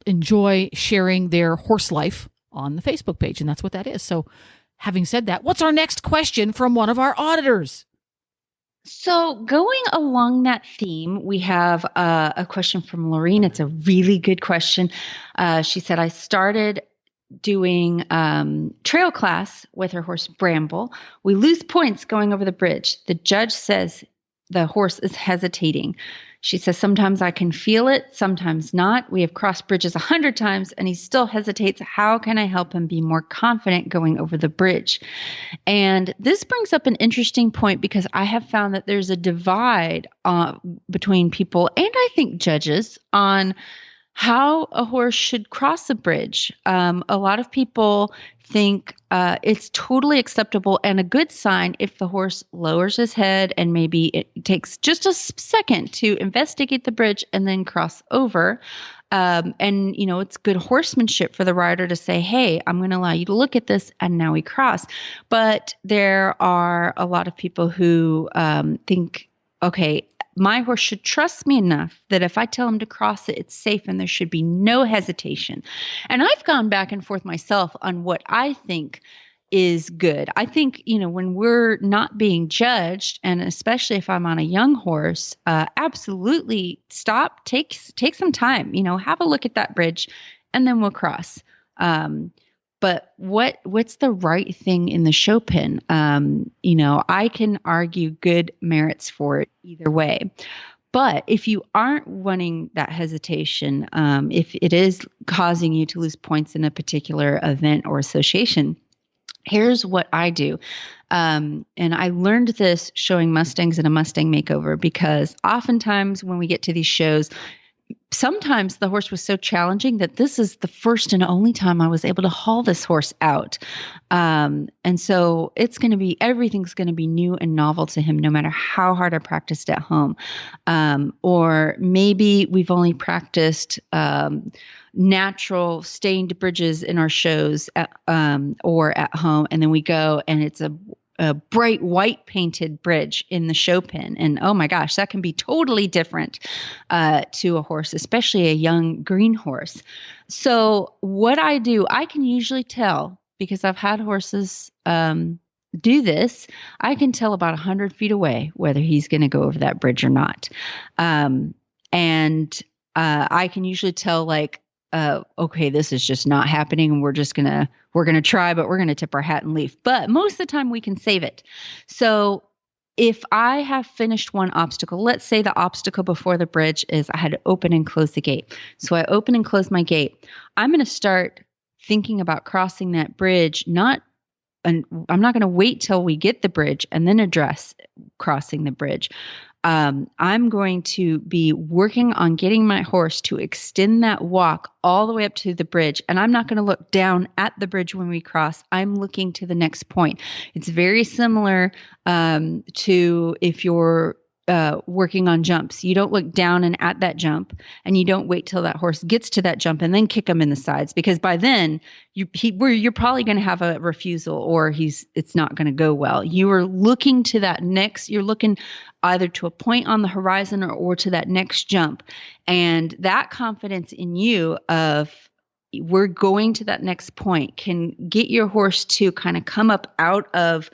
enjoy sharing their horse life on the Facebook page. And that's what that is. So having said that, what's our next question from one of our auditors? So going along that theme, we have a question from Lorene. It's a really good question. She said, I started doing trail class with her horse Bramble. We lose points going over the bridge. The judge says the horse is hesitating. She says, sometimes I can feel it, sometimes not. We have crossed bridges 100 times and he still hesitates. How can I help him be more confident going over the bridge? And this brings up an interesting point because I have found that there's a divide between people and I think judges on how a horse should cross a bridge. A lot of people think it's totally acceptable and a good sign if the horse lowers his head and maybe it takes just a second to investigate the bridge and then cross over. And, you know, it's good horsemanship for the rider to say, hey, I'm going to allow you to look at this and now we cross. But there are a lot of people who think, okay, my horse should trust me enough that if I tell him to cross it, it's safe and there should be no hesitation. And I've gone back and forth myself on what I think is good. I think, you know, when we're not being judged, and especially if I'm on a young horse, absolutely stop, take some time, you know, have a look at that bridge and then we'll cross. But what's the right thing in the show pen? You know, I can argue good merits for it either way. But if you aren't wanting that hesitation, if it is causing you to lose points in a particular event or association, here's what I do. And I learned this showing Mustangs in a Mustang makeover because oftentimes when we get to these shows, sometimes the horse was so challenging that this is the first and only time I was able to haul this horse out. And so everything's going to be new and novel to him, no matter how hard I practiced at home. Or maybe we've only practiced natural stained bridges in our shows or at home. And then we go and it's a bright white painted bridge in the show pen. And oh my gosh, that can be totally different to a horse, especially a young green horse. So what I do, I can usually tell because I've had horses do this. I can tell about 100 feet away whether he's going to go over that bridge or not. And I can usually tell like okay, this is just not happening, and we're gonna try, but we're gonna tip our hat and leave. But most of the time we can save it. So if I have finished one obstacle, let's say the obstacle before the bridge is I had to open and close the gate. So I open and close my gate. I'm going to start thinking about crossing that bridge, and I'm not going to wait till we get the bridge and then address crossing the bridge. I'm going to be working on getting my horse to extend that walk all the way up to the bridge. And I'm not going to look down at the bridge when we cross. I'm looking to the next point. It's very similar to if you're working on jumps. You don't look down and at that jump, and you don't wait till that horse gets to that jump and then kick him in the sides, because by then you're probably going to have a refusal, or it's not going to go well. You are looking to that next. You're looking either to a point on the horizon or to that next jump, and that confidence in you of we're going to that next point can get your horse to kind of come up out of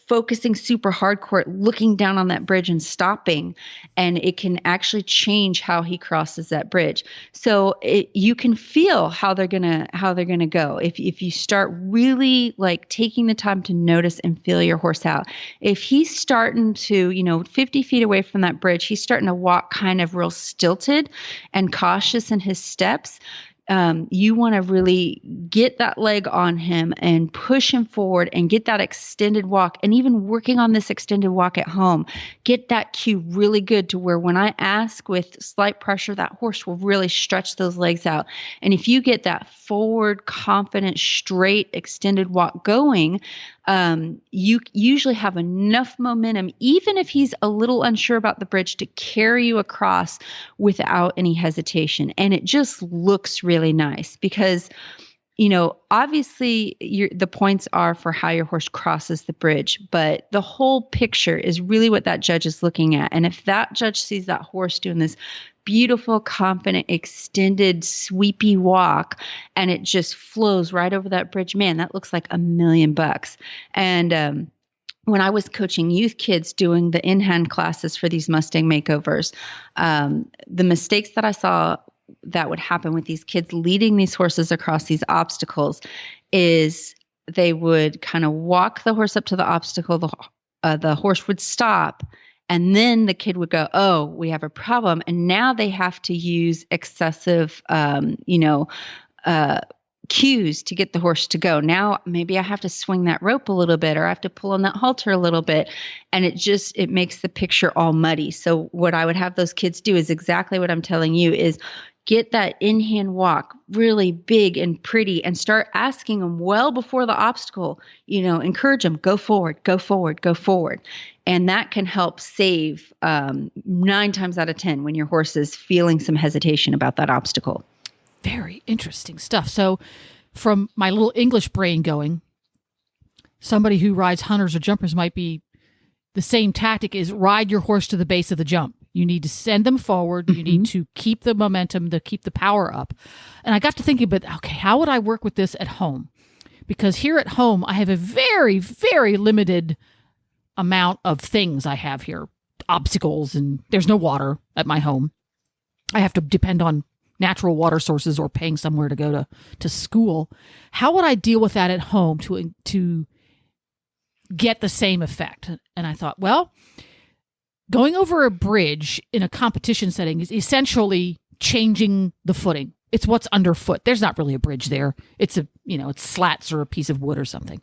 focusing super hardcore, looking down on that bridge and stopping, and it can actually change how he crosses that bridge. So you can feel how they're gonna go if you start really like taking the time to notice and feel your horse out. If he's starting to 50 feet away from that bridge, he's starting to walk kind of real stilted and cautious in his steps. You want to really get that leg on him and push him forward and get that extended walk. And even working on this extended walk at home, get that cue really good to where when I ask with slight pressure, that horse will really stretch those legs out. And if you get that forward, confident, straight, extended walk going, you usually have enough momentum, even if he's a little unsure about the bridge, to carry you across without any hesitation. And it just looks really nice because, obviously the points are for how your horse crosses the bridge, but the whole picture is really what that judge is looking at. And if that judge sees that horse doing this beautiful, confident, extended, sweepy walk, and it just flows right over that bridge, man, that looks like $1 million. And when I was coaching youth kids doing the in-hand classes for these Mustang makeovers, the mistakes that I saw that would happen with these kids leading these horses across these obstacles is they would kind of walk the horse up to the obstacle, the horse would stop, and then the kid would go, oh, we have a problem. And now they have to use excessive, cues to get the horse to go. Now, maybe I have to swing that rope a little bit, or I have to pull on that halter a little bit. And it makes the picture all muddy. So what I would have those kids do is exactly what I'm telling you, is get that in-hand walk really big and pretty, and start asking them well before the obstacle, encourage them, go forward, go forward, go forward. And that can help save 9 times out of 10 when your horse is feeling some hesitation about that obstacle. Very interesting stuff. So from my little English brain going, somebody who rides hunters or jumpers might be the same tactic is ride your horse to the base of the jump. You need to send them forward. You need to keep the momentum, to keep the power up. And I got to thinking, but okay, how would I work with this at home? Because here at home, I have a very, very limited amount of things I have here, obstacles, and there's no water at my home. I have to depend on natural water sources or paying somewhere to go to school. How would I deal with that at home to get the same effect? And I thought, well, going over a bridge in a competition setting is essentially changing the footing. It's what's underfoot. There's not really a bridge there. It's it's slats or a piece of wood or something.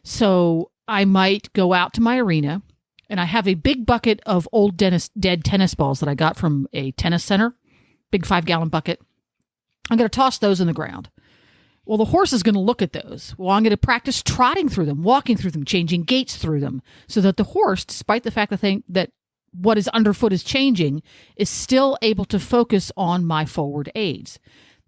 So I might go out to my arena, and I have a big bucket of old dead tennis balls that I got from a tennis center, big 5-gallon bucket. I'm going to toss those in the ground. Well, the horse is going to look at those. Well, I'm going to practice trotting through them, walking through them, changing gaits through them, so that the horse, despite the fact that what is underfoot is changing, is still able to focus on my forward aids.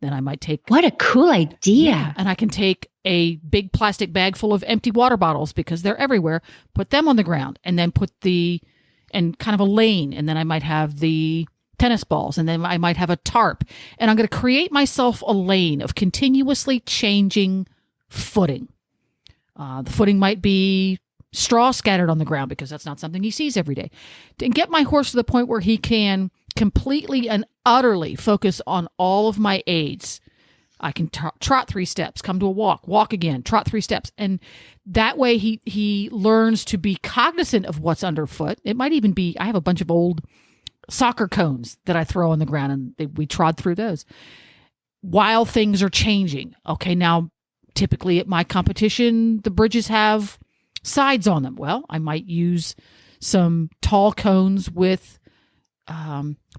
Then I might take... What a cool idea. Yeah, and I can take a big plastic bag full of empty water bottles, because they're everywhere, put them on the ground, and then and kind of a lane, and then I might have the tennis balls, and then I might have a tarp, and I'm going to create myself a lane of continuously changing footing. The footing might be straw scattered on the ground, because that's not something he sees every day. And get my horse to the point where he can completely and utterly focus on all of my aids, I can trot 3 steps, come to a walk again, trot 3 steps. And that way he learns to be cognizant of what's underfoot. It might even be, I have a bunch of old soccer cones that I throw on the ground, and we trod through those while things are changing. Okay, now typically at my competition, the bridges have sides on them. Well, I might use some tall cones with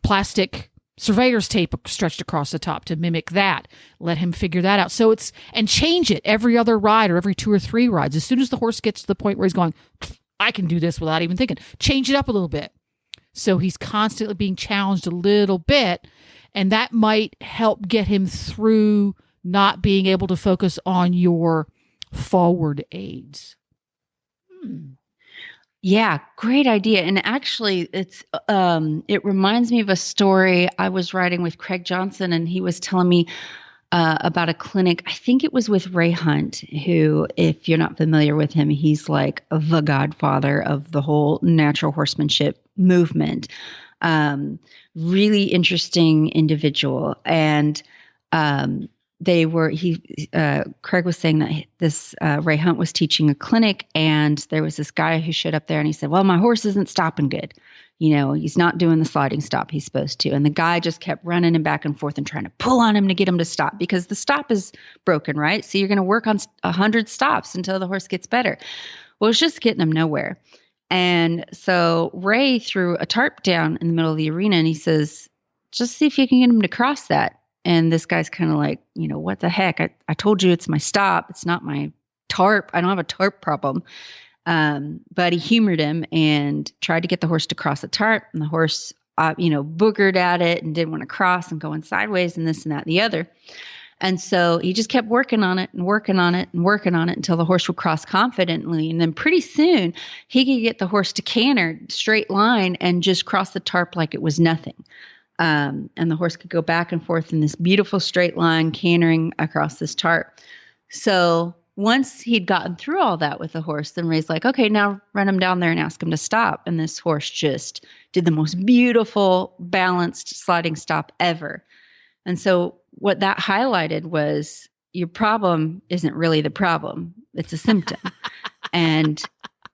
plastic surveyor's tape stretched across the top to mimic that. Let him figure that out. So and change it every other ride or every 2 or 3 rides. As soon as the horse gets to the point where he's going, I can do this without even thinking. Change it up a little bit. So he's constantly being challenged a little bit, and that might help get him through not being able to focus on your forward aids. Yeah, great idea. And actually, it reminds me of a story. I was riding with Craig Johnson, and he was telling me about a clinic. I think it was with Ray Hunt, who, if you're not familiar with him, he's like the godfather of the whole natural horsemanship movement. Really interesting individual. And Craig was saying that this Ray Hunt was teaching a clinic, and there was this guy who showed up there, and he said, well, my horse isn't stopping good. He's not doing the sliding stop he's supposed to. And the guy just kept running him back and forth and trying to pull on him to get him to stop, because the stop is broken, right? So you're going to work on 100 stops until the horse gets better. Well, it's just getting him nowhere. And so Ray threw a tarp down in the middle of the arena, and he says, just see if you can get him to cross that. And this guy's kind of like, what the heck? I told you it's my stop. It's not my tarp. I don't have a tarp problem. But he humored him and tried to get the horse to cross the tarp. And the horse, boogered at it and didn't want to cross and going sideways and this and that and the other. And so he just kept working on it and working on it and working on it until the horse would cross confidently. And then pretty soon he could get the horse to canter straight line and just cross the tarp like it was nothing. And the horse could go back and forth in this beautiful straight line, cantering across this tarp. So once he'd gotten through all that with the horse, then Ray's like, okay, now run him down there and ask him to stop. And this horse just did the most beautiful, balanced sliding stop ever. And so what that highlighted was, your problem isn't really the problem. It's a symptom. And,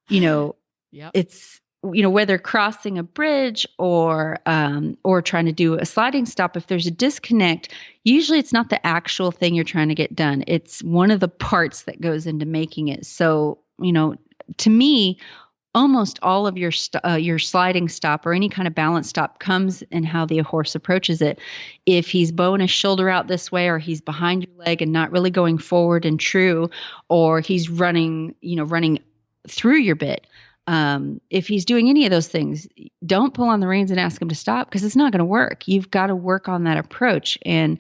Yep. It's, whether crossing a bridge or trying to do a sliding stop, if there's a disconnect, usually it's not the actual thing you're trying to get done. It's one of the parts that goes into making it. So, to me, almost all of your sliding stop or any kind of balance stop comes in how the horse approaches it. If he's bowing his shoulder out this way, or he's behind your leg and not really going forward and true, or he's running through your bit. If he's doing any of those things, don't pull on the reins and ask him to stop, because it's not going to work. You've got to work on that approach. And,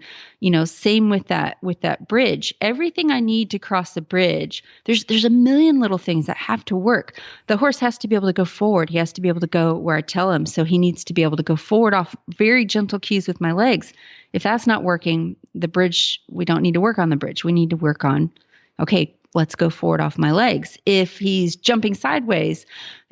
same with that bridge. Everything I need to cross the bridge, there's a million little things that have to work. The horse has to be able to go forward. He has to be able to go where I tell him. So he needs to be able to go forward off very gentle cues with my legs. If that's not working, the bridge, we don't need to work on the bridge. We need to work on, okay, let's go forward off my legs. If he's jumping sideways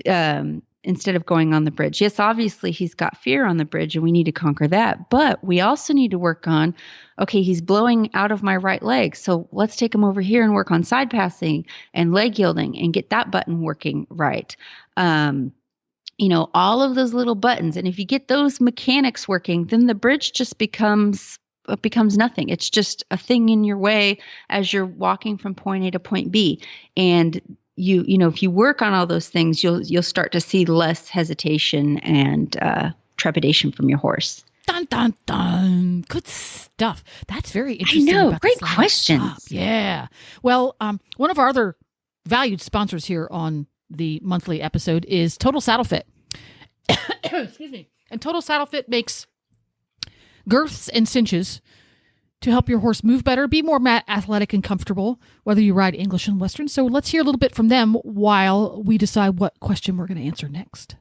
instead of going on the bridge, yes, obviously he's got fear on the bridge and we need to conquer that. But we also need to work on, okay, he's blowing out of my right leg. So let's take him over here and work on side passing and leg yielding and get that button working right. All of those little buttons. And if you get those mechanics working, then the bridge just becomes nothing. It's just a thing in your way as you're walking from point A to point B. And if you work on all those things, you'll start to see less hesitation and trepidation from your horse. Dun, dun, dun. Good stuff. That's very interesting. I know. About Great questions. Stop. Yeah. Well, one of our other valued sponsors here on the monthly episode is Total Saddle Fit. Excuse me. And Total Saddle Fit makes girths and cinches to help your horse move better, be more athletic and comfortable, whether you ride English and Western. So let's hear a little bit from them while we decide what question we're going to answer next.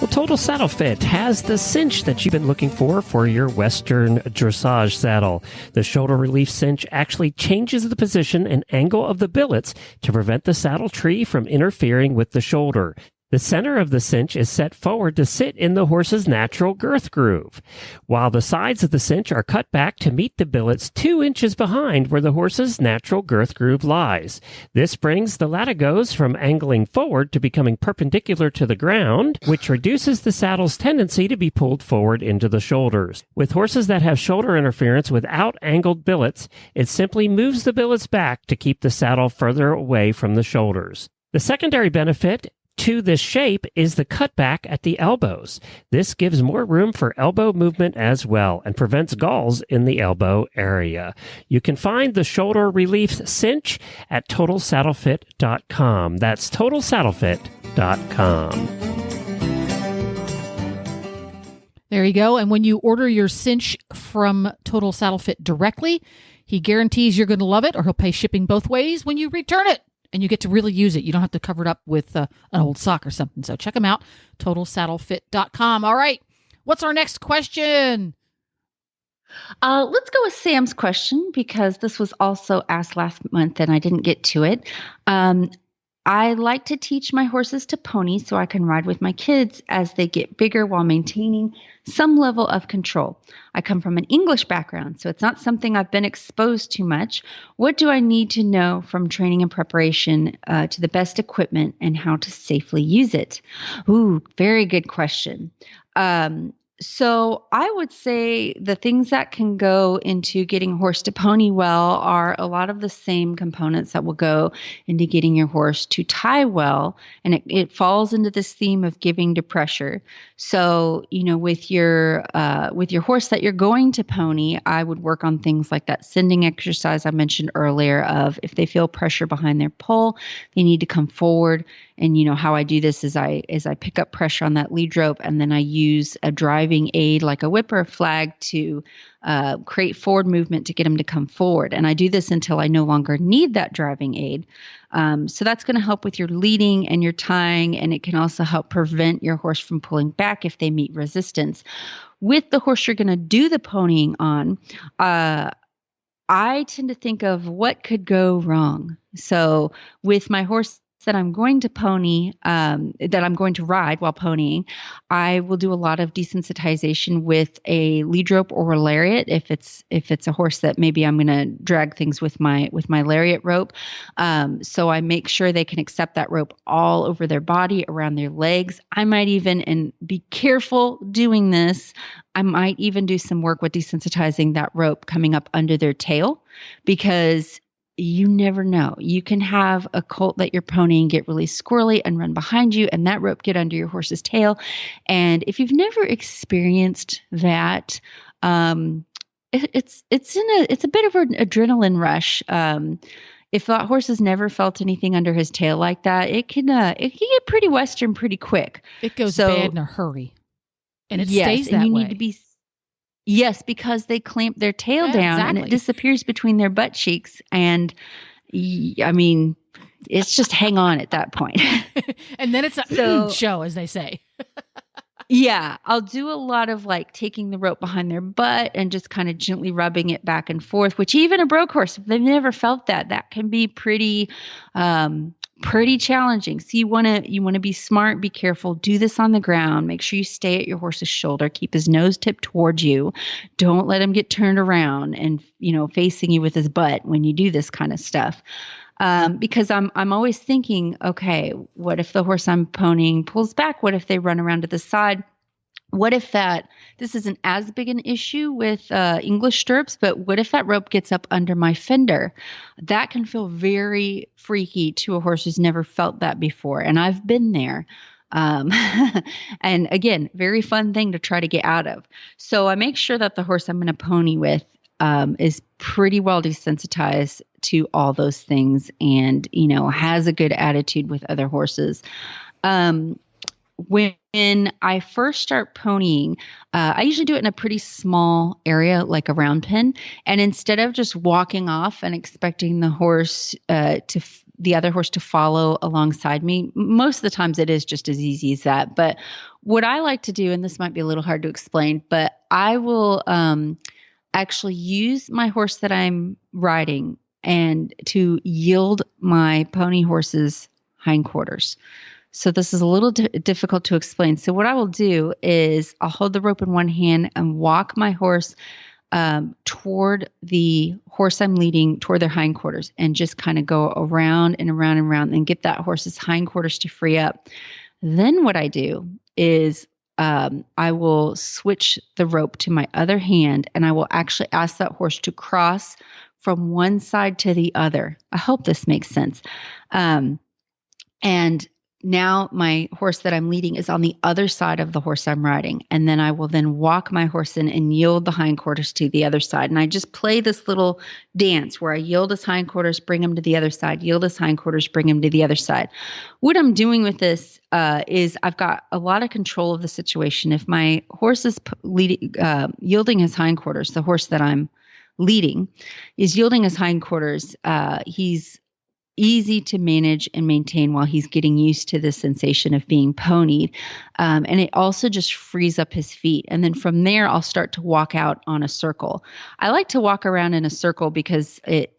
Well, Total Saddle Fit has the cinch that you've been looking for your Western dressage saddle. The shoulder relief cinch actually changes the position and angle of the billets to prevent the saddle tree from interfering with the shoulder. The center of the cinch is set forward to sit in the horse's natural girth groove, while the sides of the cinch are cut back to meet the billets 2 inches behind where the horse's natural girth groove lies. This brings the latigos from angling forward to becoming perpendicular to the ground, which reduces the saddle's tendency to be pulled forward into the shoulders. With horses that have shoulder interference without angled billets, it simply moves the billets back to keep the saddle further away from the shoulders. The secondary benefit to this shape is the cutback at the elbows. This gives more room for elbow movement as well and prevents galls in the elbow area. You can find the shoulder relief cinch at TotalSaddleFit.com. That's TotalSaddleFit.com. There you go. And when you order your cinch from Total Saddle Fit directly, he guarantees you're going to love it, or he'll pay shipping both ways when you return it. And you get to really use it. You don't have to cover it up with an old sock or something. So check them out, TotalSaddleFit.com. All right. What's our next question? Let's go with Sam's question, because this was also asked last month and I didn't get to it. I like to teach my horses to pony so I can ride with my kids as they get bigger while maintaining some level of control. I come from an English background, so it's not something I've been exposed to much. What do I need to know from training and preparation to the best equipment and how to safely use it? Ooh, very good question. So I would say the things that can go into getting a horse to pony well are a lot of the same components that will go into getting your horse to tie well. And it falls into this theme of giving to pressure. So, with your horse that you're going to pony, I would work on things like that sending exercise I mentioned earlier of if they feel pressure behind their poll, they need to come forward. And how I do this is I pick up pressure on that lead rope, and then I use a driving aid like a whip or a flag to create forward movement to get them to come forward. And I do this until I no longer need that driving aid. So that's going to help with your leading and your tying, and it can also help prevent your horse from pulling back if they meet resistance. With the horse you're going to do the ponying on, I tend to think of what could go wrong. So with my horse that I'm going to pony, that I'm going to ride while ponying, I will do a lot of desensitization with a lead rope or a lariat. If it's a horse that maybe I'm going to drag things with my lariat rope, so I make sure they can accept that rope all over their body, around their legs. I might even, and be careful doing this, I might even do some work with desensitizing that rope coming up under their tail, because you never know. You can have a colt that you're ponying get really squirrely and run behind you, and that rope get under your horse's tail. And if you've never experienced that, it's a bit of an adrenaline rush. If that horse has never felt anything under his tail like that, it can get pretty Western pretty quick. It goes bad in a hurry, and it stays that and you way. Need to be. Yes, because they clamp their tail down and it disappears between their butt cheeks. And it's just hang on at that point. And then it's a show, as they say. Yeah, I'll do a lot of like taking the rope behind their butt and just kind of gently rubbing it back and forth, which even a broke horse, if they've never felt that can be pretty challenging. So you want to be smart, be careful, do this on the ground. Make sure you stay at your horse's shoulder, keep his nose tipped towards you. Don't let him get turned around and, facing you with his butt when you do this kind of stuff. Because I'm always thinking, okay, what if the horse I'm ponying pulls back? What if they run around to the side? What if this isn't as big an issue with English stirrups, but what if that rope gets up under my fender? That can feel very freaky to a horse who's never felt that before. And I've been there. And again, very fun thing to try to get out of. So I make sure that the horse I'm going to pony with is pretty well desensitized to all those things and, has a good attitude with other horses. When I first start ponying, I usually do it in a pretty small area, like a round pen. And instead of just walking off and expecting the horse the other horse to follow alongside me, most of the times it is just as easy as that. But what I like to do, and this might be a little hard to explain, but I will actually use my horse that I'm riding and to yield my pony horse's hindquarters. So this is a little difficult to explain. So what I will do is I'll hold the rope in one hand and walk my horse toward the horse I'm leading, toward their hindquarters, and just kind of go around and around and around and get that horse's hindquarters to free up. Then what I do is I will switch the rope to my other hand, and I will actually ask that horse to cross from one side to the other. I hope this makes sense. And now my horse that I'm leading is on the other side of the horse I'm riding. And then I will then walk my horse in and yield the hindquarters to the other side. And I just play this little dance where I yield his hindquarters, bring him to the other side, yield his hindquarters, bring him to the other side. What I'm doing with this is I've got a lot of control of the situation. If my horse is yielding his hindquarters, the horse that I'm leading is yielding his hindquarters, he's easy to manage and maintain while he's getting used to the sensation of being ponied. And it also just frees up his feet. And then from there, I'll start to walk out on a circle. I like to walk around in a circle because it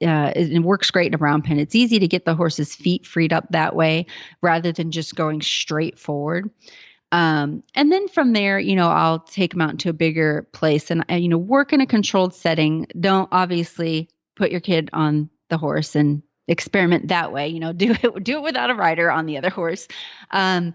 works great in a round pen. It's easy to get the horse's feet freed up that way rather than just going straight forward. And then from there, I'll take them out into a bigger place and, work in a controlled setting. Don't obviously put your kid on the horse and experiment that way, do it without a rider on the other horse, and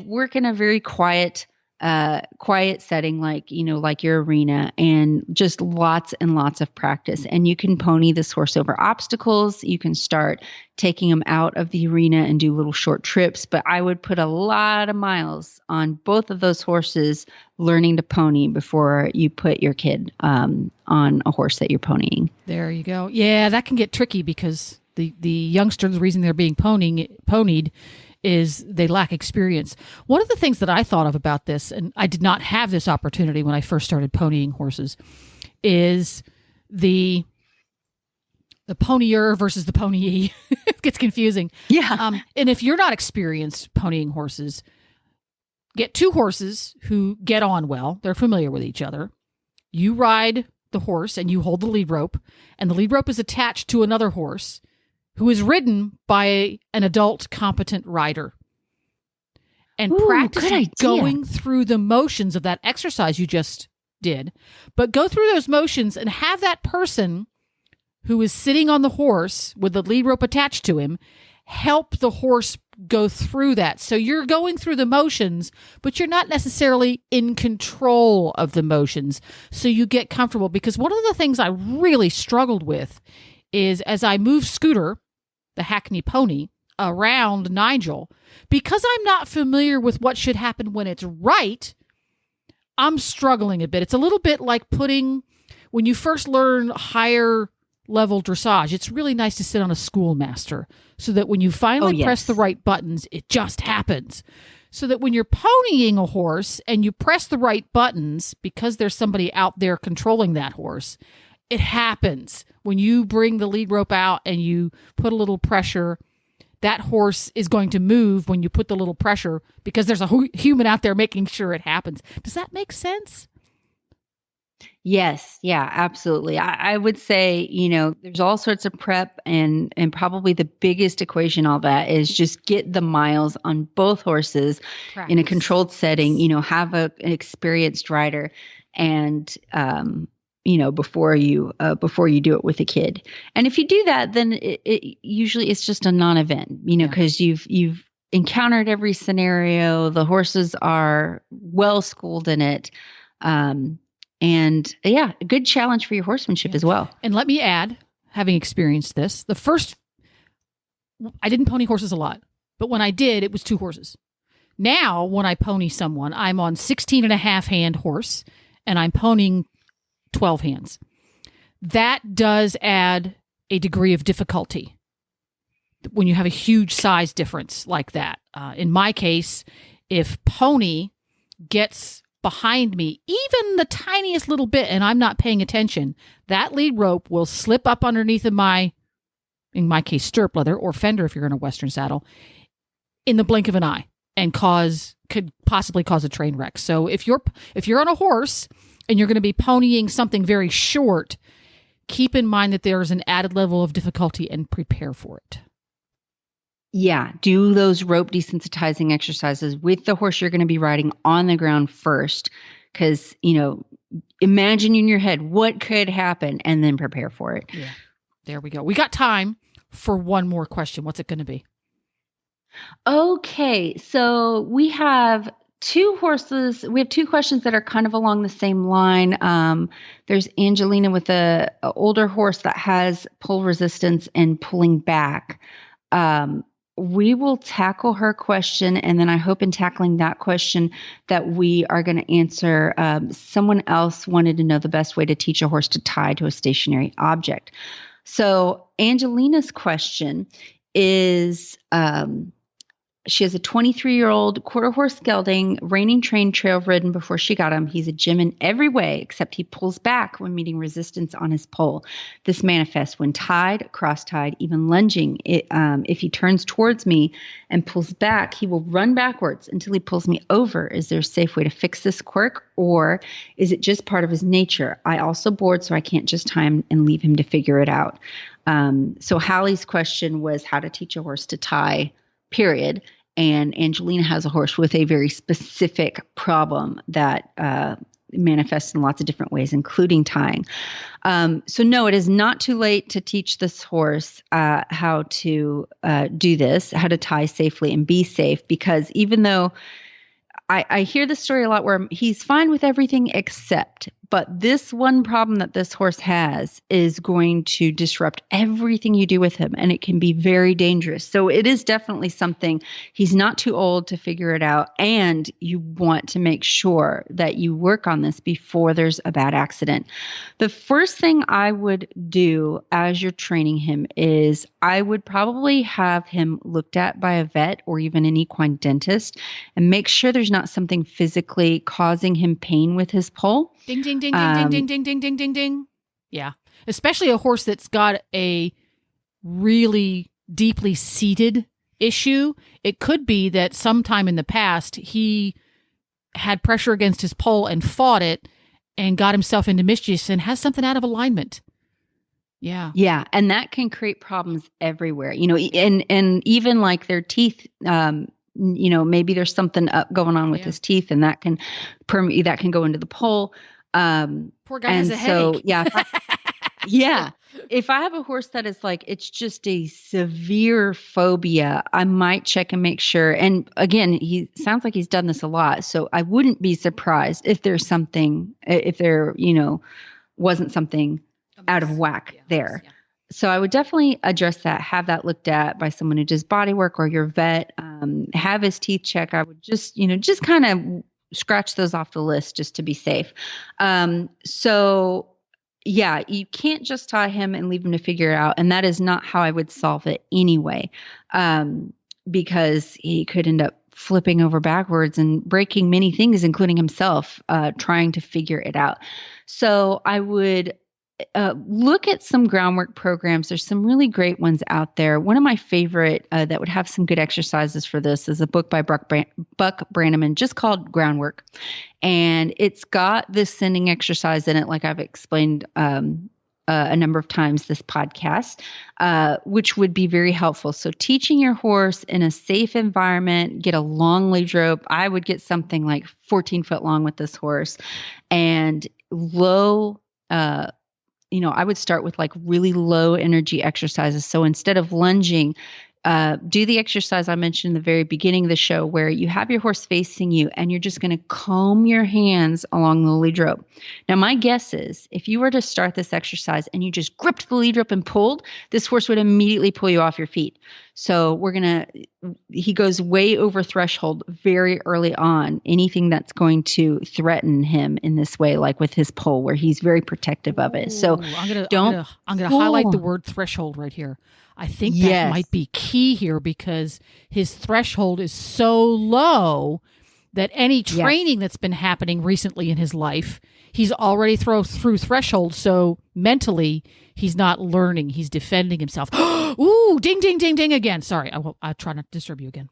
work in a very quiet setting, like your arena, and just lots and lots of practice. And you can pony this horse over obstacles. You can start taking him out of the arena and do little short trips, but I would put a lot of miles on both of those horses learning to pony before you put your kid on a horse that you're ponying. There you go. Yeah, that can get tricky because the youngsters, the reason they're being ponied is they lack experience. One of the things that I thought of about this, and I did not have this opportunity when I first started ponying horses, is the ponyer versus the ponyee. It gets confusing. Yeah. And if you're not experienced ponying horses, get two horses who get on well. They're familiar with each other. You ride the horse and you hold the lead rope, and the lead rope is attached to another horse who is ridden by an adult competent rider. And practice going through the motions of that exercise you just did, but go through those motions and have that person who is sitting on the horse with the lead rope attached to him help the horse go through that. So you're going through the motions, but you're not necessarily in control of the motions. So you get comfortable, because one of the things I really struggled with is as I move Scooter, the Hackney pony, around Nigel, because I'm not familiar with what should happen when it's right, I'm struggling a bit. It's a little bit like when you first learn higher level dressage, it's really nice to sit on a schoolmaster so that when you finally press the right buttons, it just happens. So that when you're ponying a horse and you press the right buttons, because there's somebody out there controlling that horse, it happens. When you bring the lead rope out and you put a little pressure, that horse is going to move when you put the little pressure, because there's a human out there making sure it happens. Does that make sense? Yes. Yeah, absolutely. I would say, there's all sorts of prep, and probably the biggest equation, all that is just get the miles on both horses. Practice. In a controlled setting, have an experienced rider, and, before you do it with a kid. And if you do that, then it usually it's just a non-event, because you've encountered every scenario. The horses are well schooled in it. And a good challenge for your horsemanship as well. And let me add, having experienced this, I didn't pony horses a lot, but when I did, it was two horses. Now, when I pony someone, I'm on 16 and a half hand horse, and I'm ponying 12 hands. That does add a degree of difficulty when you have a huge size difference like that. In my case, if pony gets behind me even the tiniest little bit and I'm not paying attention, that lead rope will slip up underneath of in my case, stirrup leather or fender if you're in a Western saddle, in the blink of an eye, and could possibly cause a train wreck. So if you're on a horse and you're going to be ponying something very short, keep in mind that there is an added level of difficulty and prepare for it. Yeah, do those rope desensitizing exercises with the horse you're going to be riding on the ground first. Because, imagine in your head what could happen and then prepare for it. Yeah, there we go. We got time for one more question. What's it going to be? Okay, so we have two horses. We have two questions that are kind of along the same line. There's Angelina with a older horse that has pull resistance and pulling back. We will tackle her question, and then I hope in tackling that question that we are going to answer. Someone else wanted to know the best way to teach a horse to tie to a stationary object. So Angelina's question is, she has a 23-year-old quarter horse gelding, reining trained, trail ridden before she got him. He's a gym in every way, except he pulls back when meeting resistance on his pole. This manifests when tied, cross-tied, even lunging. If he turns towards me and pulls back, he will run backwards until he pulls me over. Is there a safe way to fix this quirk, or is it just part of his nature? I also board, so I can't just tie him and leave him to figure it out. So Hallie's question was how to teach a horse to tie, period. And Angelina has a horse with a very specific problem that manifests in lots of different ways, including tying. So no, it is not too late to teach this horse how to do this, how to tie safely and be safe, because even though I hear this story a lot where he's fine with everything except, but this one problem that this horse has is going to disrupt everything you do with him, and it can be very dangerous. So it is definitely something. He's not too old to figure it out, and you want to make sure that you work on this before there's a bad accident. The first thing I would do as you're training him is I would probably have him looked at by a vet or even an equine dentist and make sure there's not something physically causing him pain with his pole. Ding, ding, ding, ding, ding, ding, ding, ding, ding, ding. Yeah. Especially a horse that's got a really deeply seated issue. It could be that sometime in the past, he had pressure against his pole and fought it and got himself into mischief and has something out of alignment. Yeah. Yeah. And that can create problems everywhere, and even like their teeth, maybe there's something up going on with his teeth, and that can go into the pole. Poor guy has a headache. Yeah. If I have a horse that is like, it's just a severe phobia, I might check and make sure. And again, he sounds like he's done this a lot. So I wouldn't be surprised if there wasn't something out of whack there. Yeah. So I would definitely address that, have that looked at by someone who does body work or your vet, have his teeth checked. I would just kind of scratch those off the list just to be safe. So yeah, you can't just tie him and leave him to figure it out. And that is not how I would solve it anyway, because he could end up flipping over backwards and breaking many things, including himself, trying to figure it out. So I would look at some groundwork programs. There's some really great ones out there. One of my favorite that would have some good exercises for this is a book by Buck Brannaman just called Groundwork. And it's got this sending exercise in it, like I've explained a number of times this podcast, which would be very helpful. So teaching your horse in a safe environment, get a long lead rope. I would get something like 14 foot long with this horse, and low I would start with like really low energy exercises. So instead of lunging, do the exercise I mentioned in the very beginning of the show where you have your horse facing you and you're just going to comb your hands along the lead rope. Now, my guess is if you were to start this exercise and you just gripped the lead rope and pulled, this horse would immediately pull you off your feet. So he goes way over threshold very early on. Anything that's going to threaten him in this way, like with his pole, where he's very protective of it. So I'm gonna highlight the word threshold right here. I think that might be key here because his threshold is so low that any training that's been happening recently in his life, he's already through threshold. So mentally, he's not learning. He's defending himself. Ooh, ding, ding, ding, ding again. Sorry, I'll try not to disturb you again.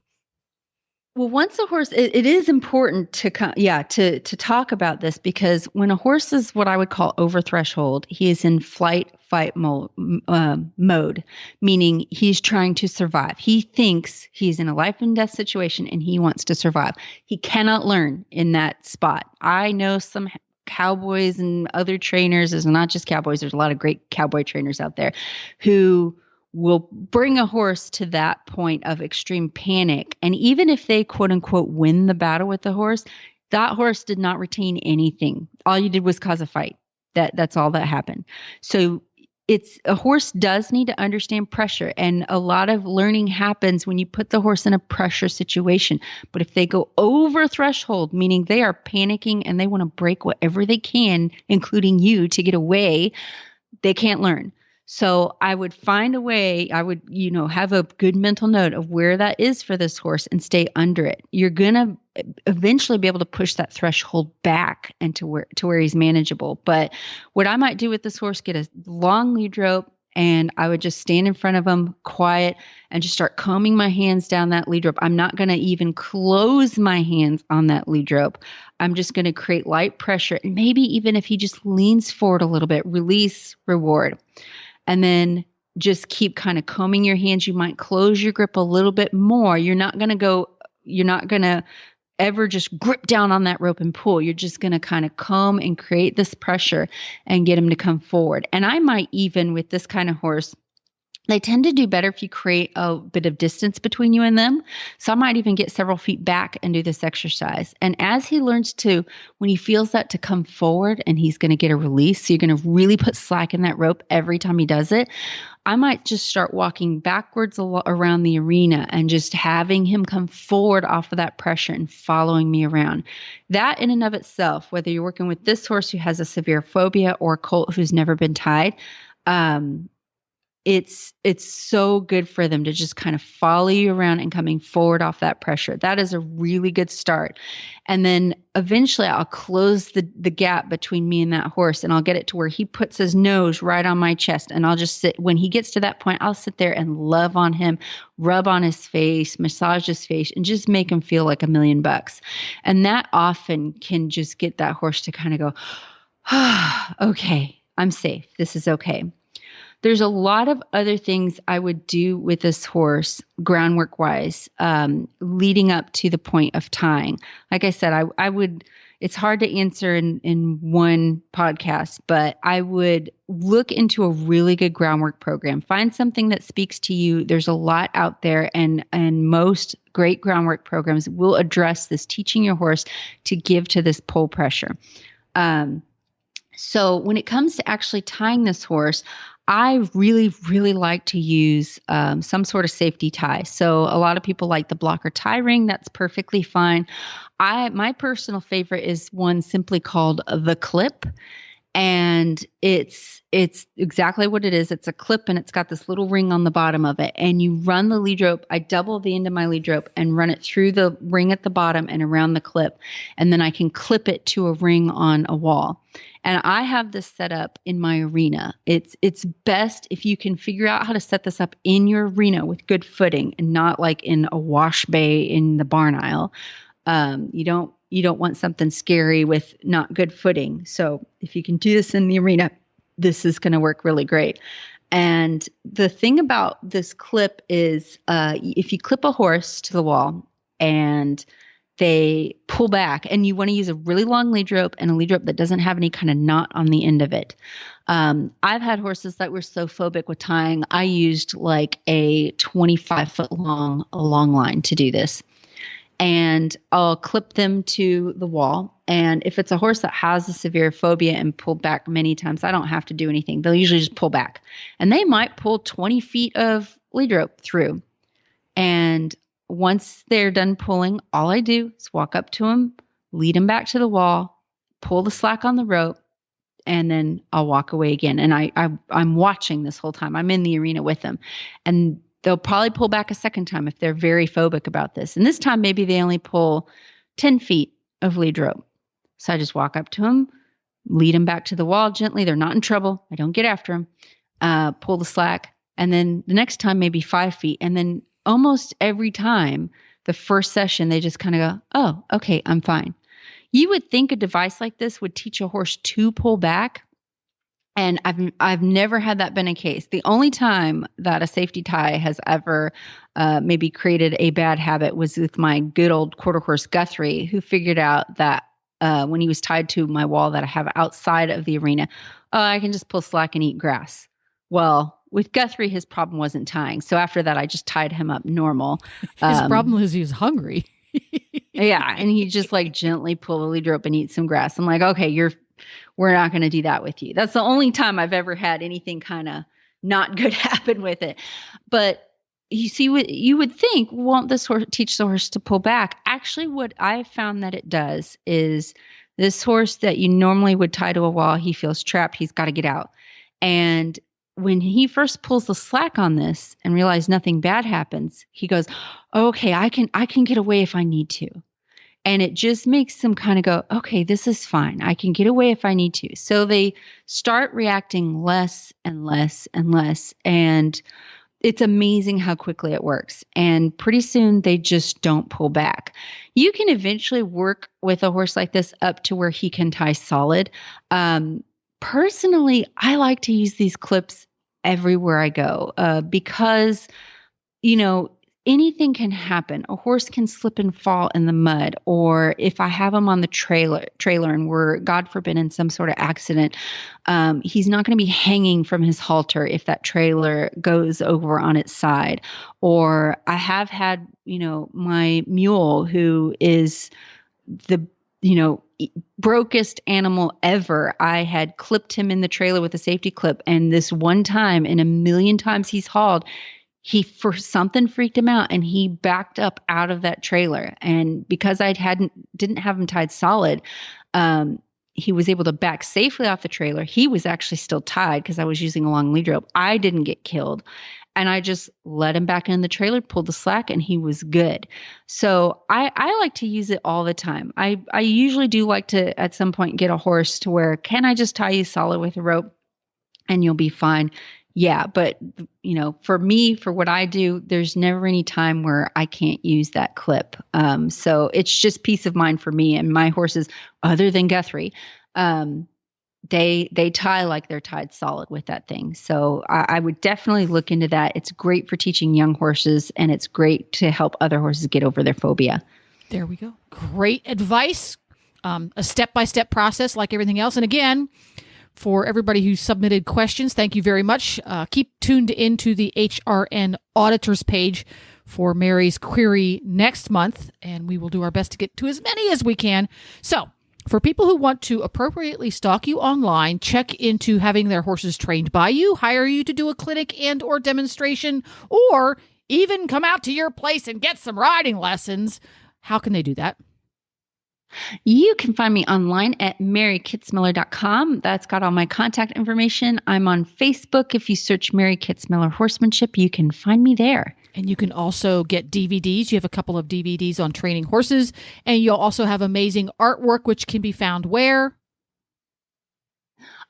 Well, once a horse, it is important to to talk about this, because when a horse is what I would call over threshold, he is in fight mode, meaning he's trying to survive. He thinks he's in a life and death situation and he wants to survive. He cannot learn in that spot. I know some cowboys and other trainers, it's not just cowboys, there's a lot of great cowboy trainers out there who will bring a horse to that point of extreme panic. And even if they quote unquote win the battle with the horse, that horse did not retain anything. All you did was cause a fight. That's all that happened. So a horse does need to understand pressure, and a lot of learning happens when you put the horse in a pressure situation. But if they go over threshold, meaning they are panicking and they want to break whatever they can, including you, to get away, they can't learn. So I would find a way, I would, have a good mental note of where that is for this horse and stay under it. You're going to eventually be able to push that threshold back and to where he's manageable. But what I might do with this horse, get a long lead rope, and I would just stand in front of him, quiet, and just start combing my hands down that lead rope. I'm not going to even close my hands on that lead rope. I'm just going to create light pressure. And maybe even if he just leans forward a little bit, release, reward. And then just keep kind of combing your hands. You might close your grip a little bit more. You're not going to ever just grip down on that rope and pull. You're just going to kind of comb and create this pressure and get him to come forward. And I might even, with this kind of horse, they tend to do better if you create a bit of distance between you and them. So I might even get several feet back and do this exercise. And as he learns to, when he feels that, to come forward, and he's going to get a release, so you're going to really put slack in that rope every time he does it, I might just start walking backwards around the arena and just having him come forward off of that pressure and following me around. That in and of itself, whether you're working with this horse who has a severe phobia or a colt who's never been tied, it's so good for them to just kind of follow you around and coming forward off that pressure. That is a really good start. And then eventually I'll close the gap between me and that horse, and I'll get it to where he puts his nose right on my chest. And I'll just sit, when he gets to that point, I'll sit there and love on him, rub on his face, massage his face, and just make him feel like $1,000,000. And that often can just get that horse to kind of go, okay, I'm safe. This is okay. There's a lot of other things I would do with this horse, groundwork wise, leading up to the point of tying. Like I said, I would, it's hard to answer in one podcast, but I would look into a really good groundwork program. Find something that speaks to you. There's a lot out there, and most great groundwork programs will address this, teaching your horse to give to this pull pressure. So when it comes to actually tying this horse, I really, really like to use some sort of safety tie. So a lot of people like the blocker tie ring. That's perfectly fine. My personal favorite is one simply called the clip. And it's exactly what it is. It's a clip, and it's got this little ring on the bottom of it. And you run the lead rope. I double the end of my lead rope and run it through the ring at the bottom and around the clip. And then I can clip it to a ring on a wall. And I have this set up in my arena. It's best if you can figure out how to set this up in your arena with good footing, and not like in a wash bay in the barn aisle. You don't want something scary with not good footing. So if you can do this in the arena, this is going to work really great. And the thing about this clip is, if you clip a horse to the wall and they pull back, and you want to use a really long lead rope and a lead rope that doesn't have any kind of knot on the end of it. I've had horses that were so phobic with tying, I used like a 25-foot long line to do this. And I'll clip them to the wall. And if it's a horse that has a severe phobia and pulled back many times, I don't have to do anything. They'll usually just pull back. And they might pull 20 feet of lead rope through. And once they're done pulling, all I do is walk up to them, lead them back to the wall, pull the slack on the rope, and then I'll walk away again. And I'm watching this whole time. I'm in the arena with them. And they'll probably pull back a second time if they're very phobic about this. And this time, maybe they only pull 10 feet of lead rope. So I just walk up to them, lead them back to the wall gently. They're not in trouble. I don't get after them. Pull the slack. And then the next time, maybe 5 feet. And then almost every time, the first session, they just kind of go, oh, okay, I'm fine. You would think a device like this would teach a horse to pull back. And I've never had that been a case. The only time that a safety tie has ever maybe created a bad habit was with my good old quarter horse Guthrie, who figured out that when he was tied to my wall that I have outside of the arena, I can just pull slack and eat grass. Well, with Guthrie, his problem wasn't tying. So after that, I just tied him up normal. His problem is he was hungry. Yeah. And he just like gently pull the leader up and eat some grass. I'm like, okay, we're not going to do that with you. That's the only time I've ever had anything kind of not good happen with it. But you see, what you would think, won't this horse teach the horse to pull back? Actually, what I found that it does is this horse that you normally would tie to a wall, he feels trapped. He's got to get out. And when he first pulls the slack on this and realizes nothing bad happens, he goes, okay, I can get away if I need to. And it just makes them kind of go, okay, this is fine. I can get away if I need to. So they start reacting less and less and less. And it's amazing how quickly it works. And pretty soon they just don't pull back. You can eventually work with a horse like this up to where he can tie solid. Personally, I like to use these clips everywhere I go because, anything can happen. A horse can slip and fall in the mud, or if I have him on the trailer and we're, God forbid, in some sort of accident, he's not going to be hanging from his halter if that trailer goes over on its side. Or I have had, my mule, who is the, brokest animal ever. I had clipped him in the trailer with a safety clip, and this one time in a million times he's hauled, for something freaked him out and he backed up out of that trailer. And because I didn't have him tied solid, he was able to back safely off the trailer. He was actually still tied because I was using a long lead rope. I didn't get killed. And I just let him back in the trailer, pulled the slack, and he was good. So I like to use it all the time. I usually do like to, at some point, get a horse to where, can I just tie you solid with a rope and you'll be fine? Yeah, but for me, for what I do, there's never any time where I can't use that clip. So it's just peace of mind for me and my horses, other than Guthrie. They tie like they're tied solid with that thing. So I would definitely look into that. It's great for teaching young horses, and it's great to help other horses get over their phobia. There we go. Great advice. A step-by-step process like everything else. And again, for everybody who submitted questions, thank you very much. Keep tuned into the HRN auditors page for Mary's query next month, and we will do our best to get to as many as we can. So, for people who want to appropriately stalk you online, check into having their horses trained by you, hire you to do a clinic and or demonstration, or even come out to your place and get some riding lessons, how can they do that? You can find me online at marykitzmiller.com. That's got all my contact information. I'm on Facebook. If you search Mary Kitzmiller Horsemanship, you can find me there. And you can also get DVDs. You have a couple of DVDs on training horses. And you'll also have amazing artwork, which can be found where?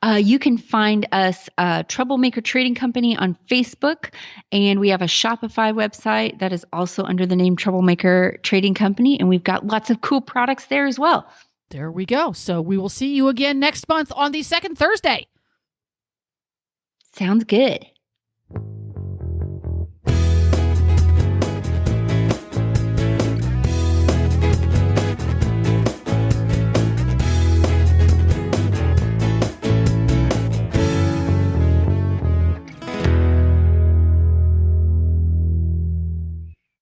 You can find us, Troublemaker Trading Company, on Facebook, and we have a Shopify website that is also under the name Troublemaker Trading Company, and we've got lots of cool products there as well. There we go. So we will see you again next month on the second Thursday. Sounds good.